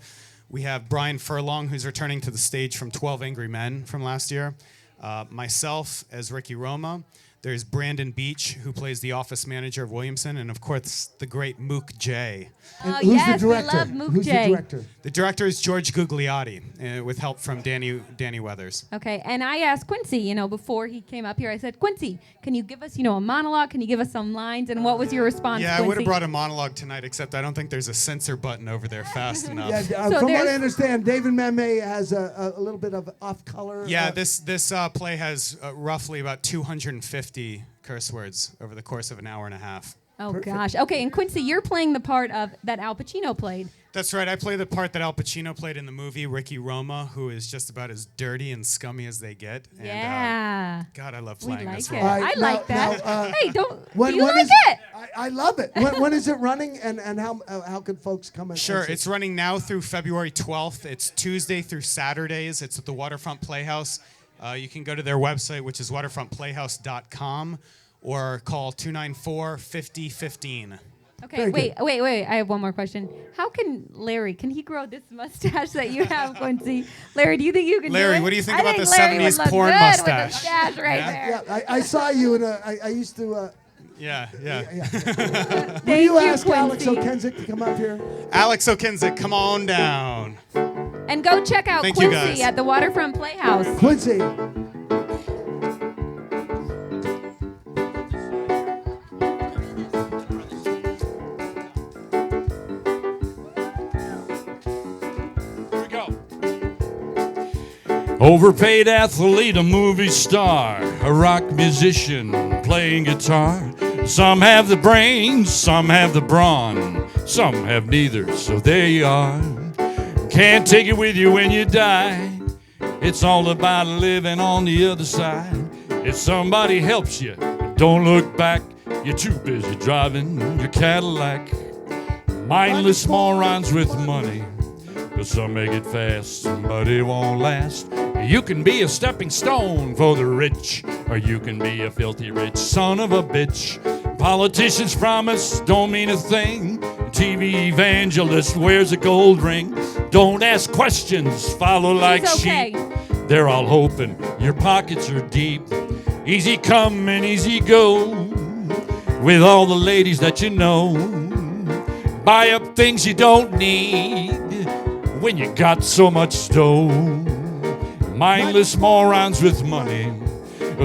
Speaker 13: We have Brian Furlong, who's returning to the stage from 12 Angry Men from last year. Myself as Ricky Roma. There's Brandon Beach, who plays the office manager of Williamson, and of course, the great Mook J.
Speaker 1: And who's the director?
Speaker 4: We love Mook
Speaker 1: Who's
Speaker 4: J.
Speaker 1: the director?
Speaker 13: The director is George Gugliotti, with help from Danny Weathers.
Speaker 4: Okay, and I asked Quincy, before he came up here, I said, Quincy, can you give us, a monologue? Can you give us some lines? And what was your response,
Speaker 13: Yeah,
Speaker 4: Quincy?
Speaker 13: I would have brought a monologue tonight, except I don't think there's a censor button over there fast enough.
Speaker 1: Yeah, from what I understand, David Mamet has a little bit of off-color.
Speaker 13: Yeah, this play has roughly about 250 curse words over the course of an hour and a half.
Speaker 4: Oh, gosh. Okay, and Quincy, you're playing the part of that Al Pacino played.
Speaker 13: That's right. I play the part that Al Pacino played in the movie, Ricky Roma, who is just about as dirty and scummy as they get. And,
Speaker 4: yeah.
Speaker 13: God, I love
Speaker 4: We
Speaker 13: playing
Speaker 4: like
Speaker 13: this
Speaker 4: it.
Speaker 13: role.
Speaker 4: I like that. Hey, do
Speaker 1: when
Speaker 4: you like
Speaker 1: is-
Speaker 4: it?
Speaker 1: I love it. When is it running, and how can folks come and
Speaker 13: Sure,
Speaker 1: and see
Speaker 13: it's running now through February 12th. It's Tuesday through Saturdays. It's at the Waterfront Playhouse. You can go to their website, which is waterfrontplayhouse.com, or call 294-5015.
Speaker 4: Okay, wait. I have one more question. How can he grow this mustache that you have, Quincy? Larry, do you think you can
Speaker 13: Larry,
Speaker 4: do it?
Speaker 13: what do you think
Speaker 4: I
Speaker 13: about the
Speaker 4: Larry
Speaker 13: 70s
Speaker 4: would look
Speaker 13: porn
Speaker 4: good
Speaker 13: mustache?
Speaker 4: With the stash right there.
Speaker 1: Yeah, I saw you in I used to.
Speaker 13: Yeah.
Speaker 1: Will you ask
Speaker 4: Quincy.
Speaker 1: Alex Okinczyc to come up here?
Speaker 13: Alex Okinczyc, come on down.
Speaker 4: And go check out
Speaker 13: Thank you,
Speaker 4: Quincy
Speaker 13: guys.
Speaker 4: at the Waterfront Playhouse.
Speaker 1: Quincy.
Speaker 3: Overpaid athlete, a movie star, a rock musician playing guitar. Some have the brains, some have the brawn, some have neither, so there you are. Can't take it with you when you die. It's all about living on the other side. If somebody helps you, don't look back. You're too busy driving your Cadillac. Mindless morons with money. But some make it fast, but it won't last. You can be a stepping stone for the rich, or you can be a filthy rich son of a bitch. Politicians promise don't mean a thing. TV evangelist wears a gold ring. Don't ask questions, follow like sheep. They're all hoping your pockets are deep. Easy come and easy go with all the ladies that you know. Buy up things you don't need when you got so much dough. Mindless morons with money.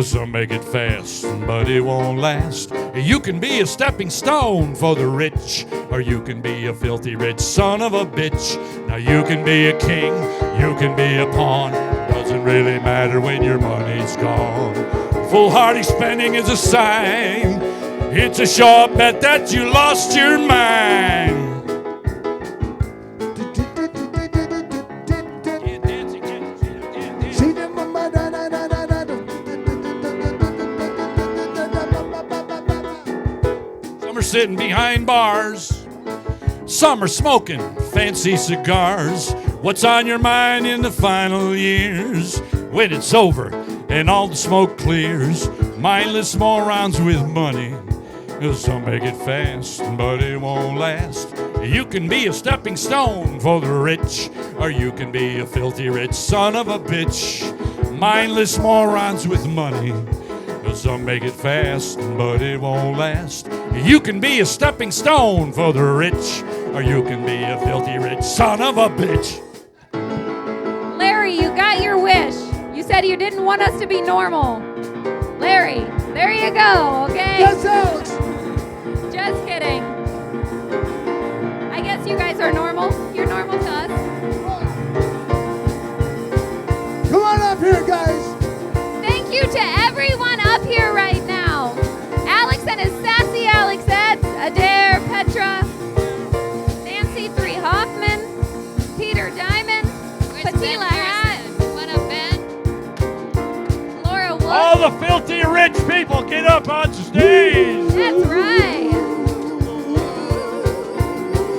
Speaker 3: Some make it fast, but it won't last. You can be a stepping stone for the rich, or you can be a filthy rich son of a bitch. Now you can be a king, you can be a pawn. Doesn't really matter when your money's gone. Foolhardy spending is a sign. It's a sure bet that you lost your mind. Some are sitting behind bars. Some are smoking fancy cigars. What's on your mind in the final years? When it's over and all the smoke clears, mindless morons with money. Some make it fast, but it won't last. You can be a stepping stone for the rich, or you can be a filthy rich son of a bitch. Mindless morons with money. Some make it fast, but it won't last. You can be a stepping stone for the rich, or you can be a filthy rich son of a bitch.
Speaker 4: Larry, you got your wish. You said you didn't want us to be normal. Larry, there you go, okay?
Speaker 1: Yes, Alex.
Speaker 4: Just kidding. I guess you guys are normal. You're normal to us.
Speaker 1: Come on up here, guys.
Speaker 4: Thank you to everyone up here right now. Alex and his sassy Alexettes, Adair, Petra, Nancy 3 Hoffman, Peter Diamond, Patila Hat.
Speaker 7: What up, Ben?
Speaker 4: Laura Wood.
Speaker 3: All the filthy rich people get up on stage.
Speaker 4: That's right.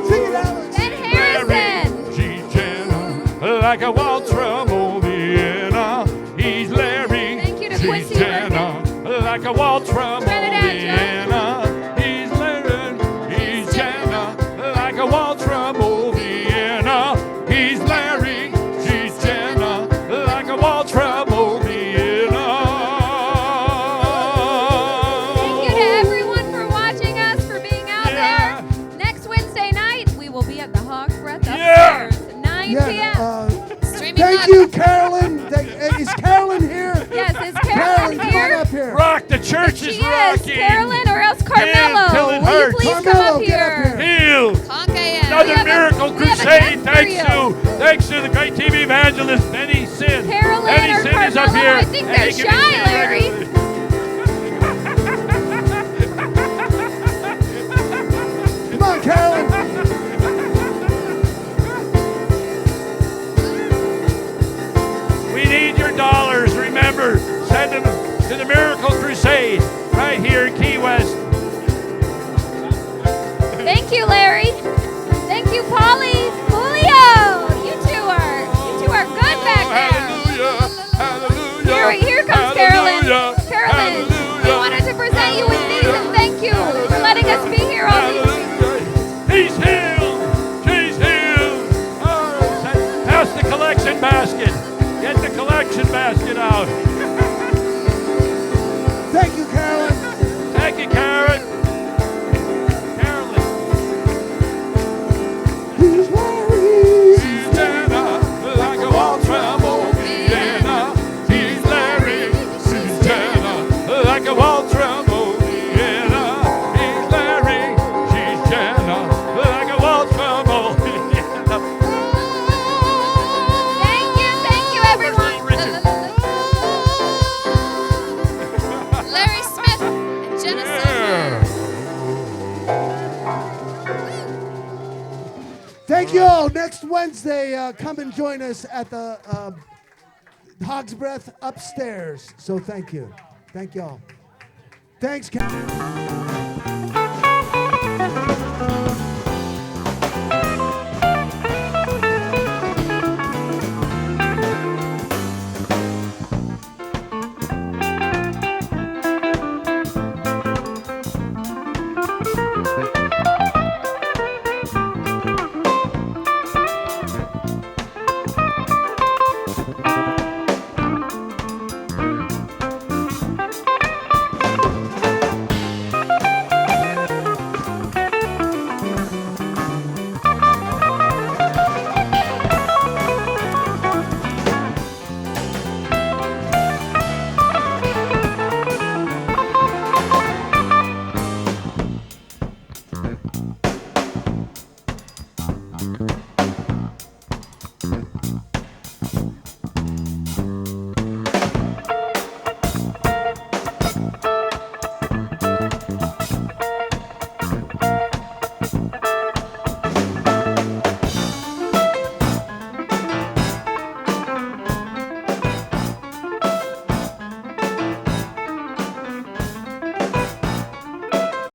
Speaker 1: Sing it, Alex.
Speaker 4: Ben Harrison.
Speaker 3: She's Jenna, like a waltz from old Vienna. He's Larry.
Speaker 4: Thank you to
Speaker 3: She's
Speaker 4: Quincy
Speaker 3: Jenna, like a waltz from old
Speaker 4: Trinidad,
Speaker 3: Vienna. He's Larry. He's Jenna, like a waltz from old Vienna. He's Larry. She's Jenna, like a waltz from old Vienna.
Speaker 4: Thank you to everyone for watching us, for being out there. Next Wednesday night, we will be at the Hog's Breath upstairs, 9 p.m.
Speaker 1: Thank you, Carolyn. Is Carolyn here?
Speaker 4: Yes, is Carolyn
Speaker 1: Come on
Speaker 4: here?
Speaker 1: up here.
Speaker 3: Rock, the church is
Speaker 4: She is.
Speaker 3: rocking.
Speaker 4: Carolyn or else
Speaker 3: Till it
Speaker 4: Carmelo. Will you
Speaker 3: hurts.
Speaker 4: please
Speaker 1: Carmelo,
Speaker 4: come up
Speaker 1: get up
Speaker 4: here?
Speaker 3: Healed. Another miracle
Speaker 4: we have a
Speaker 3: crusade.
Speaker 4: guest for
Speaker 3: Thanks to the great TV evangelist Benny Sin.
Speaker 4: Carolyn
Speaker 3: Benny
Speaker 4: or
Speaker 3: Sin is up
Speaker 4: Carmelo,
Speaker 3: here.
Speaker 4: I think
Speaker 3: and
Speaker 4: they're
Speaker 3: he can be
Speaker 4: shy,
Speaker 3: seen
Speaker 4: Larry.
Speaker 3: regularly.
Speaker 1: Come on, Carolyn.
Speaker 3: We need your dollars. Remember, send them to the Miracle Crusade right here in Key West.
Speaker 4: Thank you, Larry. Thank you, Paulie. Julio. You two are good back there.
Speaker 3: Hallelujah.
Speaker 4: Here comes Carolyn. Carolyn, we wanted to present you with these and thank you for letting us be here all these weeks.
Speaker 3: He's healed. She's healed. Oh, pass the collection basket. Get the collection basket out.
Speaker 1: Thank you, Carolyn.
Speaker 3: Thank you, Karen. Carolyn.
Speaker 1: He's Larry.
Speaker 3: She's Jenna, like a waltz from old Vienna. He's Larry. She's Jenna, like a waltz from old Vienna. He's Larry. She's Jenna, like a waltz from old Vienna.
Speaker 7: Thank you, everyone. Larry Smith and Jenna
Speaker 1: Thank you all. Next Wednesday, come and join us at the Hog's Breath upstairs. So thank you. Thank you all. Thanks, Carolyn.